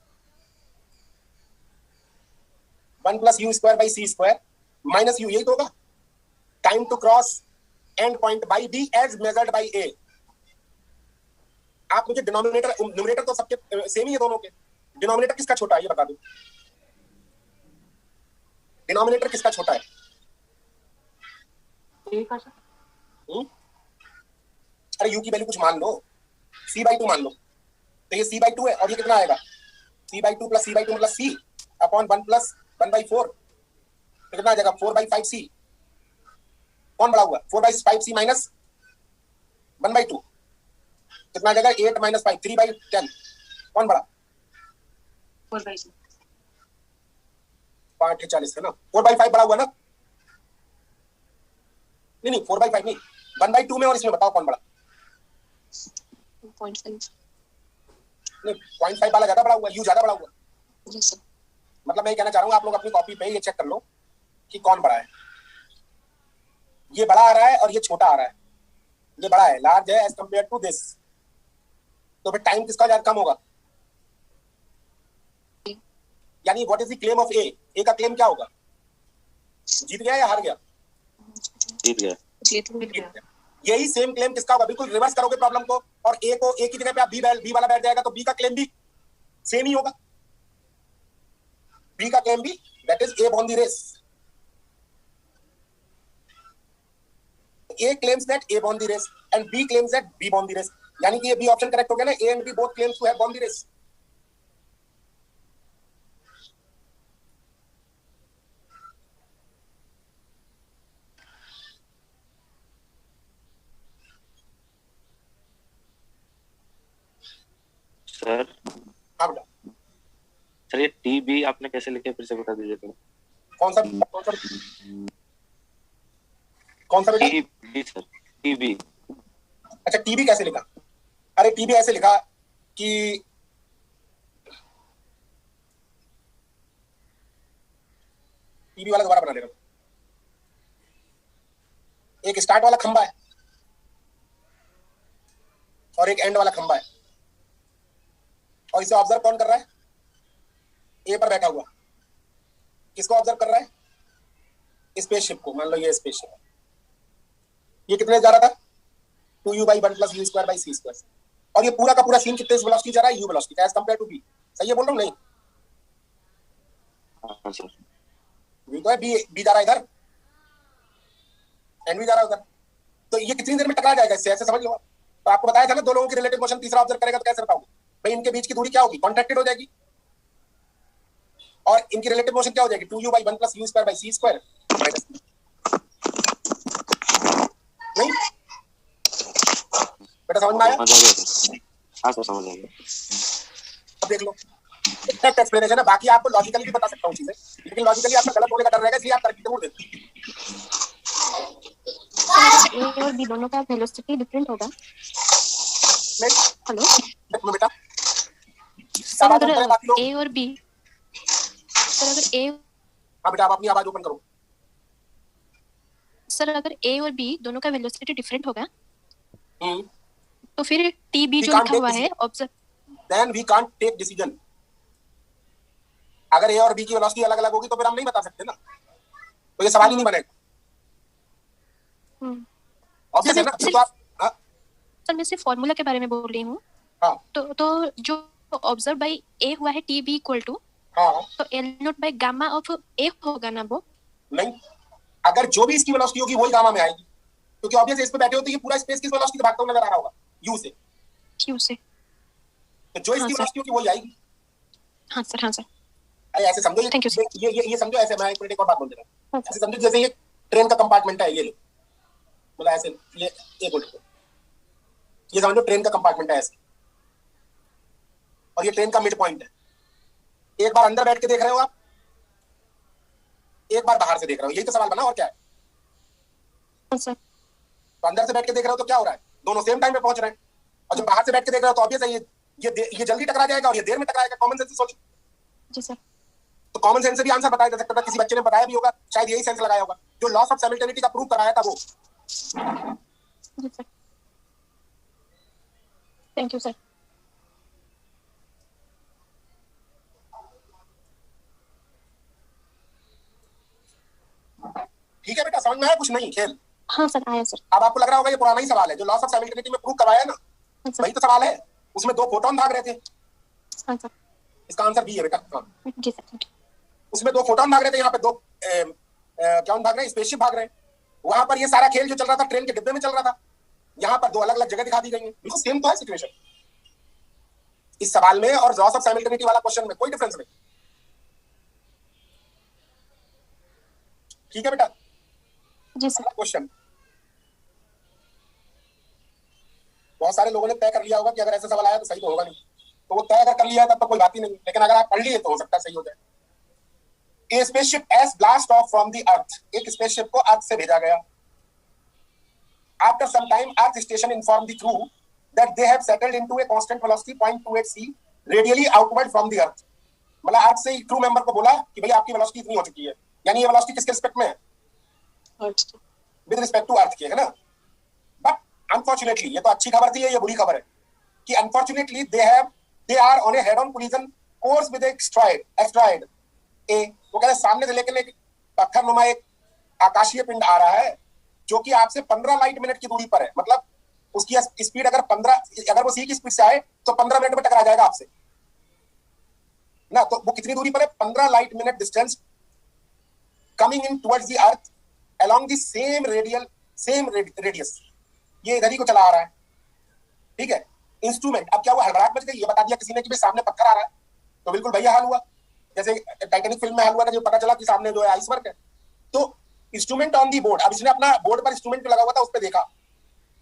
A: 1 plus u square by c square minus u, यही तो होगा। Time to cross end point by D as measured by A. आप मुझे डिनोमिनेटर, न्यूमरेटर तो सबके सेम ही है दोनों के, डिनोमिनेटर किसका छोटा है ये बता दो, डिनोमिनेटर किसका छोटा है,
D: a का सर।
A: अरे u की वैल्यू कुछ मान लो, c/2 मान लो, तो ये c/2 है, और ये कितना आएगा, c/2 plus c/2 plus c upon 1 plus 1/4, तो कितना आ जाएगा 4/5c। कौन बड़ा हुआ, 4/5c माइनस 1/2, कितना आ जाएगा 8 माइनस 5, 3/10। कौन बड़ा,
B: 4/5
A: 40 है ना, 4/5 बड़ा हुआ ना, नहीं 4/5 नहीं, 1/2 में और इसमें बताओ कौन बड़ा,
B: 0.5
A: नहीं 0.5 वाला ज्यादा बड़ा हुआ, यू ज्यादा बड़ा हुआ।
B: Yes sir.
A: मतलब मैं कहना चाह रहा हूँ, आप लोग अपनी कॉपी पे ये चेक कर लो कि कौन बड़ा है। ये बड़ा आ रहा है और ये छोटा आ रहा है, ये बड़ा है, लार्ज है एज कंपेयर टू दिस, तो फिर टाइम किसका ज्यादा कम होगा, यानी what is the claim of A, A का क्लेम क्या होगा, जीत गया या हार गया,
E: जीत गया।
B: जीत गया।
A: यही सेम क्लेम किसका होगा? बिल्कुल रिवर्स करोगे प्रॉब्लम को, और ए को ए की जगह पे आप बी वाला बैठ जाएगा, तो बी का क्लेम भी सेम ही होगा। बी का क्लेम भी that is a won the race. A claims that a won the race and b claims that b won the race, यानी कि ये बी ऑप्शन करेक्ट हो गया ना। A and b both claims to have won the race.
E: Sir
A: हाँ बेटा,
E: sir ये T B आपने कैसे लिखे, फिर से बता दीजिए तो।
A: कौन सा बेटा?
E: T b sir, t b.
A: अच्छा, टीबी कैसे लिखा? अरे टीबी ऐसे लिखा कि टीबी वाला दोबारा बना दे रहा हूं। एक स्टार्ट वाला खंबा है और एक एंड वाला खंबा है, और इसे ऑब्जर्व कौन कर रहा है? ए पर बैठा हुआ। किसको ऑब्जर्व कर रहा है? स्पेसशिप को। मान लो ये स्पेसशिप है, ये कितने जा रहा था? 2u/1 + u²/c²। और ये पूरा का पूरा सीन कितने वेलोसिटी जा रहा है? u velocity as compare to b। सही है बोल रहा हूं? नहीं,
E: हाँ सर।
A: ये तो है, बी जा रहा है इधर, एंड भी जा रहा है उधर, तो ये कितनी देर में टकरा जाएगा इससे? ऐसे समझ लो। तो आपको बताया था ना, दो लोगों की रिलेटिव मोशन तीसरा ऑब्जर्व करेगा तो कैसे बताओगे भाई? इनके बीच की दूरी क्या होगी? कॉन्ट्रैक्टेड हो जाएगी, और इनकी रिलेटिव मोशन क्या हो जाएगी? 2u/1 + u²/c²। नहीं बेटा, समझ में आया?
E: हाँ सर, समझ आ गया।
A: अब देख लो, एक्ट एक्सप्लेनेशन है। बाकी आपको लॉजिकली भी बता सकता हूँ चीजें, लेकिन लॉजिकली आपका गलत होने का डर रहेगा, इसलिए आप तरक्की जरूर देते हैं।
D: ए और बी दोनों का वेलोसिटी डिफरेंट होगा। हेलो
A: बेटा,
D: सर, अगर ए और बी, सर अगर ए,
A: हाँ बेटा, आप अपनी आवाज ओपन करो।
D: सर अगर ए और बी दोनों का वेलोसिटी डिफरेंट होगा, तो फिर टी बी जो लिखा हुआ है observe,
A: then we can't take decision. अगर ए और बी की वेलोसिटी अलग अलग होगी तो फिर हम नहीं बता सकते ना, तो ये सवाल ही नहीं बनेगा। ऑब्वियस है ना। तो आप,
D: सर मैं सिर्फ फॉर्मूला के बारे में बोल रही हूँ।
A: हाँ,
D: तो जो ऑब्जर्व बाय ए हुआ है टी बी इक्वल टू,
A: हाँ,
D: तो L0/gamma ऑफ ए होगा ना वो?
A: नहीं, अगर जो भी इसकी वेलोसिटी होगी वही गामा में आएगी, क्योंकि ऑब्वियस इस पे बैठे होते ये पूरा स्पेस किस वेलोसिटी से भागता हुआ नजर आ रहा होगा? u से।
D: क्यू से।
A: तो जो इसकी वेलोसिटी होगी वही आएगी।
D: हाँ सर, हाँ सर।
A: अरे ऐसे समझो, ये समझो ऐसे। मैं एक मिनट एक और बात बोल दे रहा हूँ। ऐसे समझो जैसे ये ट्रेन का कंपार्टमेंट है, ये लो, मतलब ऐसे, ये एक मिनट, ये समझो ट्रेन का कंपार्टमेंट है ऐसे, और ये ट्रेन का मिड पॉइंट है। एक बार अंदर बैठ के देख रहे हो आप, एक बार बाहर से देख रहे हो, यही तो सवाल बना, और क्या है?
D: सर
A: तो अंदर से बैठ के देख रहे हो तो क्या हो रहा है? दोनों सेम टाइम पे पहुंच रहे हैं। और जब बाहर से बैठ के देख रहे हो तो ऑब्वियस है ये जल्दी टकरा जाएगा और ये देर में टकराएगा। कॉमन सेंस से सोचो।
D: जी सर।
A: तो कॉमन सेंस से भी आंसर बताया जा सकता था, किसी बच्चे ने बताया भी होगा, शायद यही सेंस लगाया होगा जो लॉस ऑफ सिमिलैरिटी का प्रूव कराया था वो।
D: जी सर, थैंक यू सर।
A: ठीक है बेटा, समझ में आया? कुछ नहीं खेल।
D: हाँ सर, आया सर।
A: अब आपको लग रहा होगा ये पुराना ही सवाल है जो लॉस ऑफ सिमिलैरिटी में प्रूव करवाया ना, वही तो सवाल है। उसमें दो फोटोन भाग रहे थे।
D: हाँ सर।
A: इसका आंसर बी है बेटा। हाँ,
D: जी सर।
A: उसमें दो फोटोन भाग रहे थे, यहाँ पे दो क्या भाग रहे हैं? स्पेसशिप भाग रहे हैं। वहां पर ये सारा खेल जो चल रहा था ट्रेन के डिब्बे में चल रहा था। यहाँ पर दो अलग अलग जगह दिखा दी गई है। बिल्कुल सेम तो है सिचुएशन इस सवाल में और लॉस ऑफ सिमिलैरिटी वाला क्वेश्चन में, कोई डिफरेंस नहीं। ठीक है बेटा?
D: जी सर।
A: क्वेश्चन बहुत सारे लोगों ने तय कर लिया होगा कि अगर ऐसा सवाल आया तो सही तो होगा नहीं, तो वो तय अगर कर लिया है तब तो कोई बात ही नहीं, लेकिन अगर आप पढ़ लिए तो हो सकता है सही हो जाए। A spaceship has blast off from the earth, एक स्पेसशिप को अर्थ से भेजा गया। After some time, Earth station informed the crew that they have settled into a constant velocity 0.28 c radially outward from the earth। मतलब अर्थ से crew member को बोला कि भाई आपकी वेलोसिटी इतनी हो चुकी है, यानी ये वेलोसिटी किसके रिस्पेक्ट में है? विद रिस्पेक्ट टू अर्थ की, है ना? बट अनफॉर्चुनेटली, ये तो अच्छी खबर थी, ये बुरी खबर है कि unfortunately they are on a head on collision course with asteroid A। वो कह रहे सामने से लेकर एक पत्थर नुमा एक आकाशीय पिंड आ रहा है जो कि आपसे 15 लाइट मिनट की दूरी पर है, मतलब उसकी स्पीड अगर वो सी की स्पीड से आए तो 15 मिनट में टकरा जाएगा आपसे ना। तो वो कितनी दूरी पर है? 15 light minute distance coming in towards the earth along the same radius. ये इधर ही को चला आ रहा है, ठीक है। इंस्ट्रूमेंट, अब क्या हुआ, हड़बड़ाहट मच गई, ये बता दिया किसी ने कि भाई सामने पत्थर आ रहा है, तो बिल्कुल भैया हाल हुआ जैसे टाइटैनिक फिल्म में हाल हुआ था, जो पता चला कि सामने जो है आइसबर्ग है। तो इंस्ट्रूमेंट ऑन दी बोर्ड, अब इसने अपना बोर्ड पर इंस्ट्रूमेंट लगा हुआ था, उस पर देखा,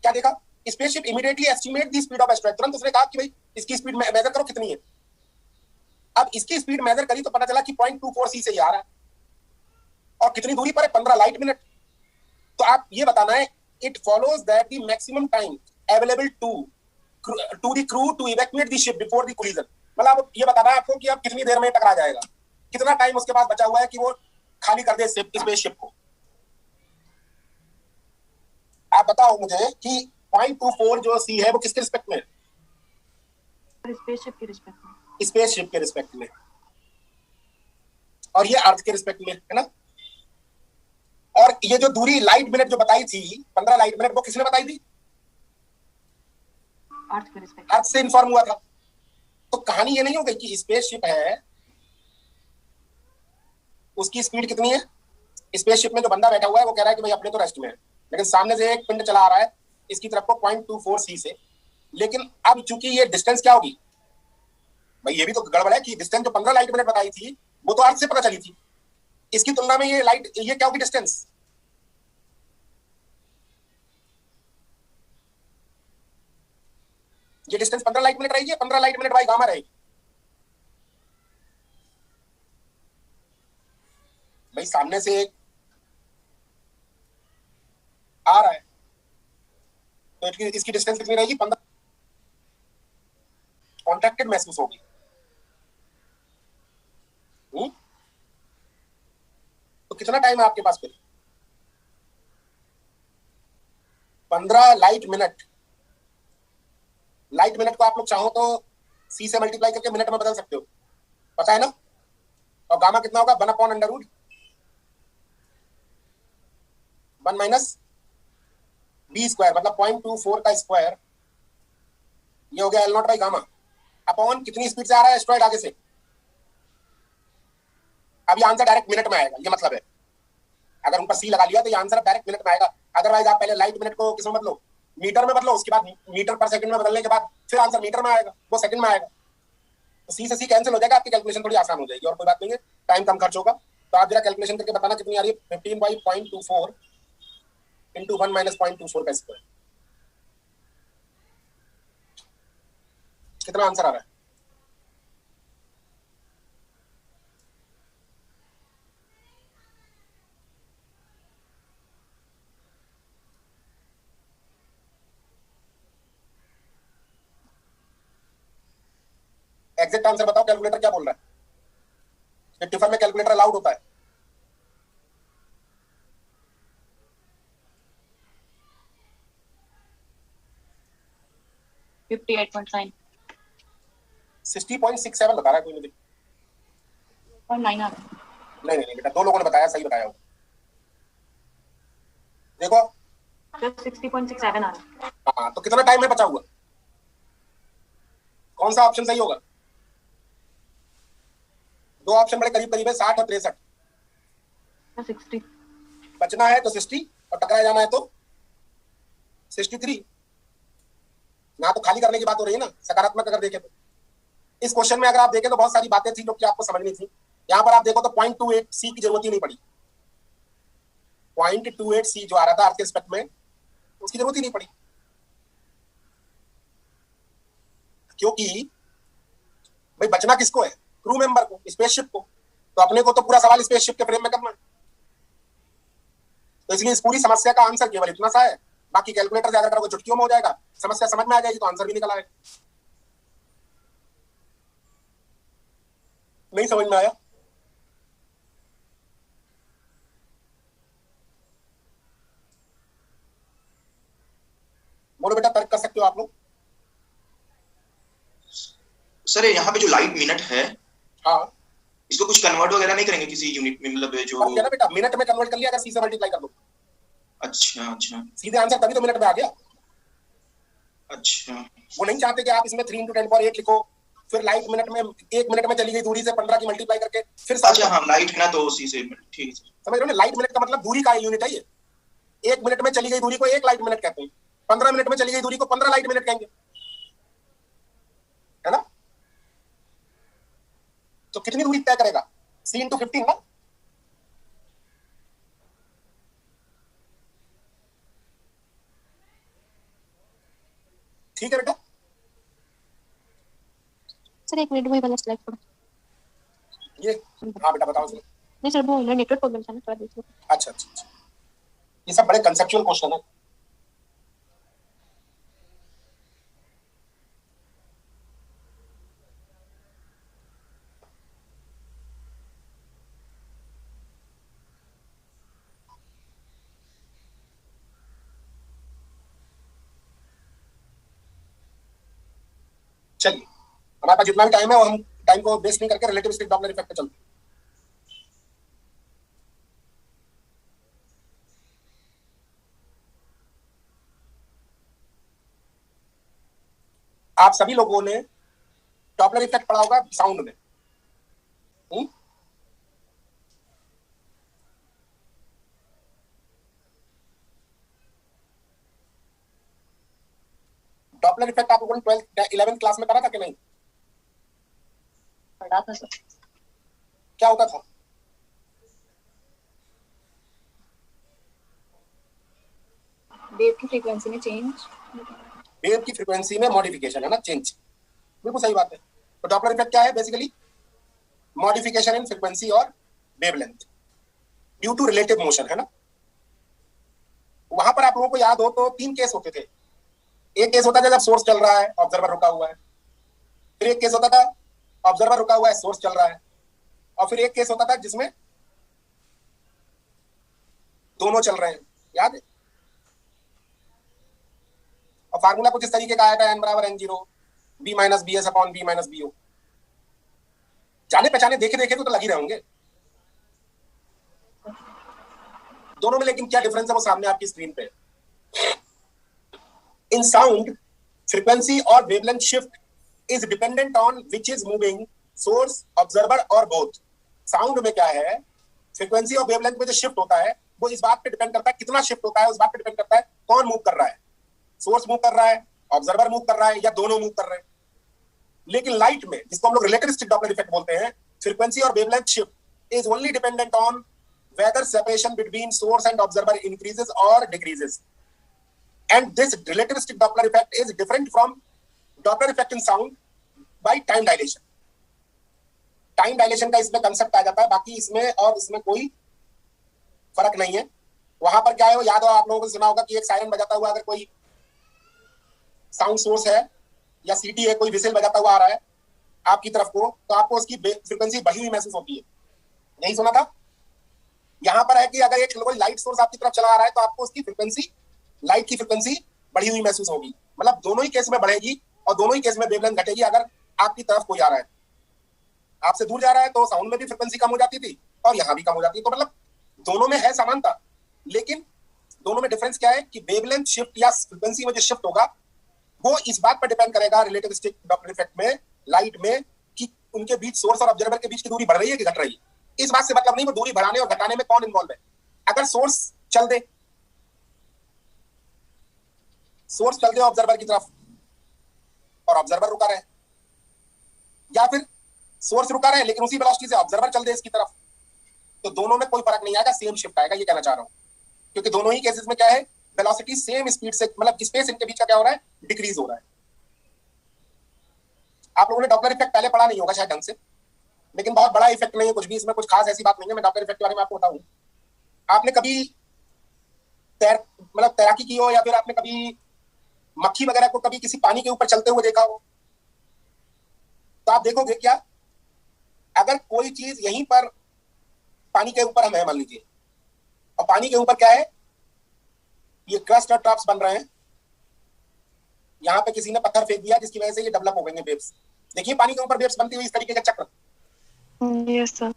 A: क्या देखा, spaceship immediately estimate the speed of asteroid. तुरंत उसने कहा कि भाई इसकी स्पीड मेजर करो कितनी है। अब इसकी स्पीड मेजर करी तो पता चला कि 0.24 सी से आ रहा है, और कितनी दूरी पर है? 15 लाइट मिनट। तो आप ये बताना है, it follows that the maximum time available to the crew to evacuate the ship before the collision. मतलब ये बताना है आपको कि अब कितनी देर में टकरा जाएगा, कितना टाइम उसके पास बचा हुआ है कि वो खाली कर दे स्पेसशिप को। आप बताओ मुझे कि 0.24 जो सी है वो किसके रिस्पेक्ट में है?
D: स्पेसशिप के रिस्पेक्ट में।
A: स्पेसशिप के रिस्पेक्ट में, और ये अर्थ के रिस्पेक्ट में है ना। और ये जो दूरी लाइट मिनट जो बताई थी 15 लाइट मिनट, वो किसने बताई थी?
D: अर्थ के रिस्पेक्ट,
A: अर्थ से इन्फॉर्म हुआ था। तो कहानी ये नहीं हो गई कि स्पेसशिप है, उसकी स्पीड कितनी है? स्पेसशिप में जो बंदा बैठा हुआ है वो कह रहा है कि भाई अपने तो रेस्ट में है, लेकिन सामने से एक पिंड चला आ रहा है इसकी तरफ को 0.24 सी से। लेकिन अब चूंकि ये डिस्टेंस क्या होगी भाई, ये भी तो गड़बड़ है कि डिस्टेंस जो 15 लाइट मिनट बताई थी वो तो अर्थ से पता चली थी, इसकी तुलना में ये क्या होगी डिस्टेंस? ये डिस्टेंस 15 लाइट मिनट रहेगी, 15 लाइट मिनट बाई गामा रहेगी। भाई सामने से एक आ रहा है तो इसकी डिस्टेंस कितनी रहेगी? 15। कॉन्ट्रैक्टेड महसूस होगी। तो कितना टाइम है आपके पास फिर? 15 लाइट मिनट। लाइट मिनट को आप लोग चाहो तो सी से मल्टीप्लाई करके मिनट में बदल सकते हो, पता है ना। और गामा कितना होगा? 1/√1 माइनस बी स्क्वायर, मतलब 0.24 का स्क्वायर, ये हो गया L0 बाई गामा अपॉन कितनी स्पीड से आ रहा है एस्ट्रॉइड आगे से। अब ये आंसर डायरेक्ट मिनट में आएगा, ये मतलब है अगर ऊपर सी लगा लिया तो ये आंसर डायरेक्ट मिनट में आएगा। अदरवाइज आप पहले लाइट मिनट को किसमें बदलो? मीटर में बदलो, उसके बाद मीटर पर सेकंड में बदलने के बाद फिर आंसर मीटर में आएगा, वो सेकंड में आएगा। तो सी से सी कैंसिल हो जाएगा, आपकी कैलकुलेशन थोड़ी आसान हो जाएगी और कोई बात नहीं है, टाइम कम खर्च होगा। तो आप जरा कैलकुलेशन करके बताना कितनी आ रही है। 15/0.24 इंटू 1 माइनस 0.24 का स्क्वायर, कितना आंसर आ रहा है? एग्जैक्ट आंसर बताओ, कैलकुलेटर क्या बोल रहा है? टिफर में कैलकुलेटर अलाउड होता है।
B: है 58.9
A: 60.67 बता रहा है कोई मुझे।
B: और 9 आ रहा है।
A: नहीं बेटा, दो लोगों ने बताया, सही बताया हो। देखो
B: 60.67 आ रहा है।
A: हाँ, तो कितना टाइम है बचा हुआ? कौन सा ऑप्शन सही होगा? दो ऑप्शन बड़े करीब करीब है, 60 और 63।
B: 60
A: बचना है तो 60 और टकराया जाना है तो 63। ना तो खाली करने की बात हो रही है ना, सकारात्मक अगर देखें तो। इस क्वेश्चन में अगर आप देखें तो बहुत सारी बातें थी जो कि आपको समझनी थी। यहाँ पर आप देखो तो 0.28 सी की जरूरत ही नहीं पड़ी। 0.28 सी जो आ रहा था अर्थ के रिस्पेक्ट में, उसकी जरूरत ही नहीं पड़ी, क्योंकि भाई बचना किसको है? क्रू मेंबर को, स्पेसशिप को। तो अपने को तो पूरा सवाल स्पेसशिप के फ्रेम में करना है। तो इसलिए इस पूरी समस्या का आंसर केवल इतना सा है। बाकी कैलकुलेटर से अगर करोगे चुटकियों में हो जाएगा, समस्या समझ में आ जाएगी तो आंसर भी निकल आएगा। नहीं समझ में आया? बोलो बेटा, तर्क कर सकते हो आप लोग।
C: सर यहाँ पे जो लाइट मिनट है,
A: हाँ,
C: इसको कुछ कन्वर्ट वगैरह नहीं करेंगे किसी यूनिट में? मतलब जो
A: ना बेटा, मिनट में कन्वर्ट कर लिया अगर सी से मल्टीप्लाई कर दो।
C: अच्छा अच्छा
A: सीधे आंसर तभी तो मिनट में आ गया।
C: अच्छा
A: वो नहीं चाहते कि आप इसमें 3 × 10⁸ लिखो, फिर लाइट मिनट में 1 मिनट में चली गई दूरी से 15 की मल्टीप्लाई करके फिर
C: अच्छा हाँ लाइट है ना तो उसी से ठीक है।
A: समझ रहे हो ना, लाइट मिनट का मतलब दूरी का यूनिट है ये। 1 मिनट में चली गई दूरी को 1 लाइट मिनट कहते हैं, 15 मिनट में चली गई दूरी को 15 लाइट मिनट कहेंगे, है ना। तो कितनी दूरी तय करेगा, C × 15 ना। ठीक है बेटा।
D: सर 1 मिनट, वही वाला स्लाइड पढ़ो।
A: ये हाँ बेटा बताओ।
D: नहीं सर, वो नेटवर्क प्रॉब्लम था ना, थोड़ा देख लो।
A: अच्छा अच्छा अच्छा, ये सब बड़े कंसेप्चुअल क्वेश्चन है। चलिए हमारे पास जितना भी टाइम है वो हम टाइम को वेस्ट नहीं करके रिलेटिविस्टिक डॉपलर इफेक्ट पे चलते हैं। आप सभी लोगों ने डॉपलर इफेक्ट पढ़ा होगा साउंड में। डॉपलर इफेक्ट आप लोगों ने 12th 11th क्लास में करा था कि नहीं?
B: पढ़ा था सर।
A: क्या होता था?
B: वेव की फ्रीक्वेंसी में चेंज,
A: वेव की फ्रीक्वेंसी में मॉडिफिकेशन है ना, चेंज। बिल्कुल सही बात है। तो डॉपलर इफेक्ट क्या है? बेसिकली मॉडिफिकेशन इन फ्रीक्वेंसी और wavelength due to relative motion, है ना। वहां पर आप लोगों को याद हो तो 3 केस होते थे। एक केस होता था जब सोर्स चल रहा है, ऑब्जर्वर रुका हुआ है। फिर एक केस होता था ऑब्जर्वर रुका हुआ है, सोर्स चल रहा है। और फिर एक केस होता था जिसमें दोनों चल रहे हैं, याद है। और फार्मूला कुछ इस तरीके का आया था, n = n0 b - bs / b - bo। जाने पहचाने देखे देखे तो लग ही रहे होंगे दोनों में, लेकिन क्या डिफरेंस है वो सामने आपकी स्क्रीन पे। इन साउंड फ्रीक्वेंसी और wavelength shift is dependent on which is moving, source, observer और बोथ। साउंड में क्या है, फ्रीक्वेंसी और वेवलेंथ में जो शिफ्ट होता है वो इस बात पे डिपेंड करता है, कितना शिफ्ट होता है उस बात पे डिपेंड करता है कौन मूव कर रहा है, सोर्स मूव कर रहा है, ऑब्जर्वर मूव कर रहा है या दोनों मूव कर रहे हैं। लेकिन लाइट में, जिसको हम लोग रिलेटिविस्टिक डॉपलर इफेक्ट बोलते हैं, फ्रीक्वेंसी और wavelength shift is only dependent on whether separation between source and observer increases or decreases, and this relativistic Doppler effect is different from Doppler effect in sound by time dilation। Time dilation का इसमें concept आ जाता है, बाकी इसमें और इसमें कोई फर्क नहीं है। वहां पर क्या है वो याद हो आप लोगों को, सुना होगा कि एक सायरन बजाता हुआ अगर कोई साउंड सोर्स है या सीटी है, कोई विसिल बजाता हुआ आ रहा है आपकी तरफ को, तो आपको उसकी फ्रीक्वेंसी बढ़ी हुई महसूस होती है। यही सुना था। यहां पर है कि अगर एक कोई लाइट सोर्स आपकी तरफ चला आ रहा है तो आपको उसकी फ्रीक्वेंसी, लाइट की फ्रीक्वेंसी बढ़ी हुई महसूस होगी। मतलब दोनों ही केस में बढ़ेगी और दोनों ही केस में वेवलेंथ घटेगी। अगर आपकी तरफ कोई आ रहा है, आपसे दूर जा रहा है, तो साउंड में भी फ्रीक्वेंसी कम हो जाती थी और यहाँ भी कम हो जाती है। तो मतलब दोनों में है समानता, लेकिन दोनों में डिफरेंस क्या है कि वेवलेंथ शिफ्ट या फ्रीक्वेंसी में जो शिफ्ट होगा वो इस बात पर डिपेंड करेगा रिलेटिविस्टिक डॉपलर इफेक्ट में, लाइट में, कि उनके बीच, सोर्स और ऑब्जर्वर के बीच की दूरी बढ़ रही है कि घट रही है। इस बात से मतलब नहीं वो दूरी बढ़ाने और घटाने में कौन इन्वॉल्व है। अगर सोर्स चल दे ऑब्जर्वर की तरफ और ऑब्जर्वर रुका रहे, या फिर सोर्स रुका रहे लेकिन उसी वेलोसिटी से ऑब्जर्वर चल दे इसकी तरफ, तो दोनों में कोई फर्क नहीं आएगा, सेम शिफ्ट आएगा। ये कहना चाह रहा हूं, क्योंकि दोनों ही केसेस में क्या है, वेलोसिटी सेम स्पीड से, मतलब स्पेस इनके बीच का क्या हो रहा है, डिक्रीज हो रहा है। आप लोगों ने डॉपलर इफेक्ट पहले पढ़ा नहीं होगा शायद ढंग से, लेकिन बहुत बड़ा इफेक्ट नहीं है, कुछ भी इसमें कुछ खास ऐसी बात नहीं है। मैं डॉपलर इफेक्ट के बारे में आपको बताऊं, आपने कभी तैराकी की हो या फिर आपने कभी मक्खी वगैरह को कभी किसी पानी के ऊपर चलते हुए देखा हो, तो आप देखोगे क्या, अगर कोई चीज यहीं पर पानी के ऊपर हम है मान लीजिए, और पानी के ऊपर क्या है, ये क्रस्ट और ट्रप्स बन रहे हैं, यहाँ पे किसी ने पत्थर फेंक दिया जिसकी वजह से ये डेवलप हो गई है वेव्स। देखिए पानी के ऊपर वेव्स बनती हुई इस तरीके का चक्र।
D: Yes sir.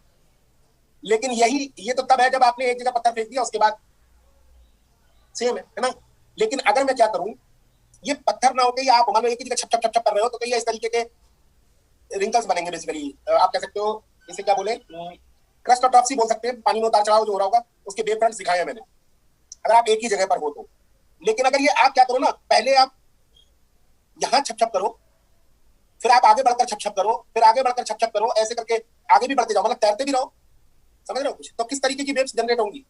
A: लेकिन ये तो तब है जब आपने एक जगह पत्थर फेंक दिया, उसके बाद सेम है ना। लेकिन अगर मैं क्या करूं, ये पत्थर ना होके आप मान लो एक ही जगह छप छप छप छप कर रहे हो तो कई इस तरीके के रिंकल्स बनेंगे। बेसिकली आप कह सकते हो इसे क्या बोले, क्रस्ट ऑटोप्सी बोल सकते हैं। पानी में उतार चढ़ाव जो हो रहा होगा उसके वेव फ्रंट्स दिखाए हैं मैंने, अगर आप एक ही जगह पर हो तो। लेकिन अगर ये आप क्या करो ना, पहले आप यहां छप छप करो, फिर आप आगे बढ़कर छप छप करो, फिर आगे बढ़कर छप छप करो, ऐसे करके आगे भी बढ़ते जाओ, मतलब तैरते भी रहो। समझ रहे हो कुछ? तो किस तरीके की वेव्स जनरेट होंगी।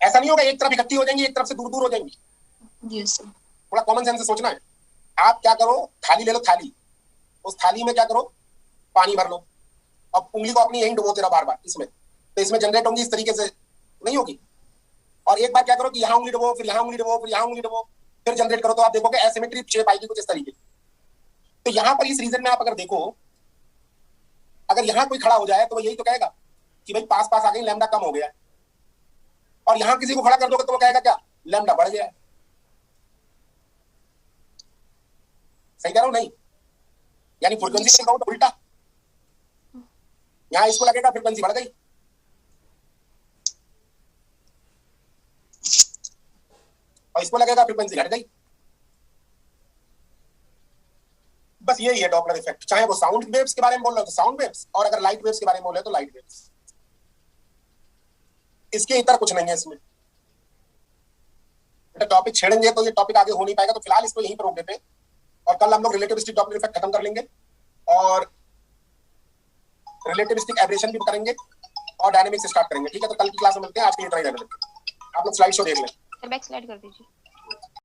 A: ऐसा नहीं होगा एक तरफ इकट्ठी हो जाएंगी, एक तरफ से दूर दूर हो जाएंगी।
B: Yes sir.
A: थोड़ा कॉमन सेंस से सोचना है। आप क्या करो, थाली ले लो, थाली, उस थाली में क्या करो, पानी भर लो, अब उंगली को अपनी यहीं डुबोते रहो बार बार इसमें, तो इसमें जनरेट होंगी, इस तरीके से नहीं होगी। और एक बार क्या करो कि यहाँ उंगली डुबो, फिर यहाँ उंगली डुबो, फिर यहाँ उंगली डुबो, फिर जनरेट करो, तो आप देखोगे एसिमेट्री शेप आएगी कुछ इस तरीके। तो यहाँ पर इस रीजन में आप अगर देखो, अगर यहाँ कोई खड़ा हो जाए तो वो यही तो कहेगा कि भाई पास पास आ गई, लैम्डा कम हो गया है। और यहाँ किसी को खड़ा कर दोगे तो वो कहेगा क्या, लैम्डा बढ़ गया है। सही कह रहा हूं नहीं? यानी फ्रीक्वेंसी से कहो तो उल्टा, यहाँ इसको लगेगा फ्रीक्वेंसी बढ़ गई, और इसको लगेगा फ्रीक्वेंसी घट गई। बस यही है डॉपलर इफेक्ट। चाहे वो साउंड वेव्स के बारे में बोल रहे हो तो साउंड वेव्स, और अगर लाइट वेव्स के बारे में बोल रहे हो तो लाइट वेव्स। इसके इतर कुछ नहीं है इसमें। टॉपिक छेड़ेंगे तो ये टॉपिक आगे हो नहीं पाएगा, तो फिलहाल इसको यहीं पर रोक देते हैं, और कल हम लोग रिलेटिविस्टिक डॉपलर इफेक्ट खत्म कर लेंगे, और रिलेटिविस्टिक एब्रेशन भी करेंगे, और डायनेमिक्स स्टार्ट करेंगे। ठीक है, तो कल की क्लास में मिलते हैं। आज के लिए इतना ही रहने देते हैं। आप लोग स्लाइड शो देख लें।
D: बैक स्लाइड कर दीजिए।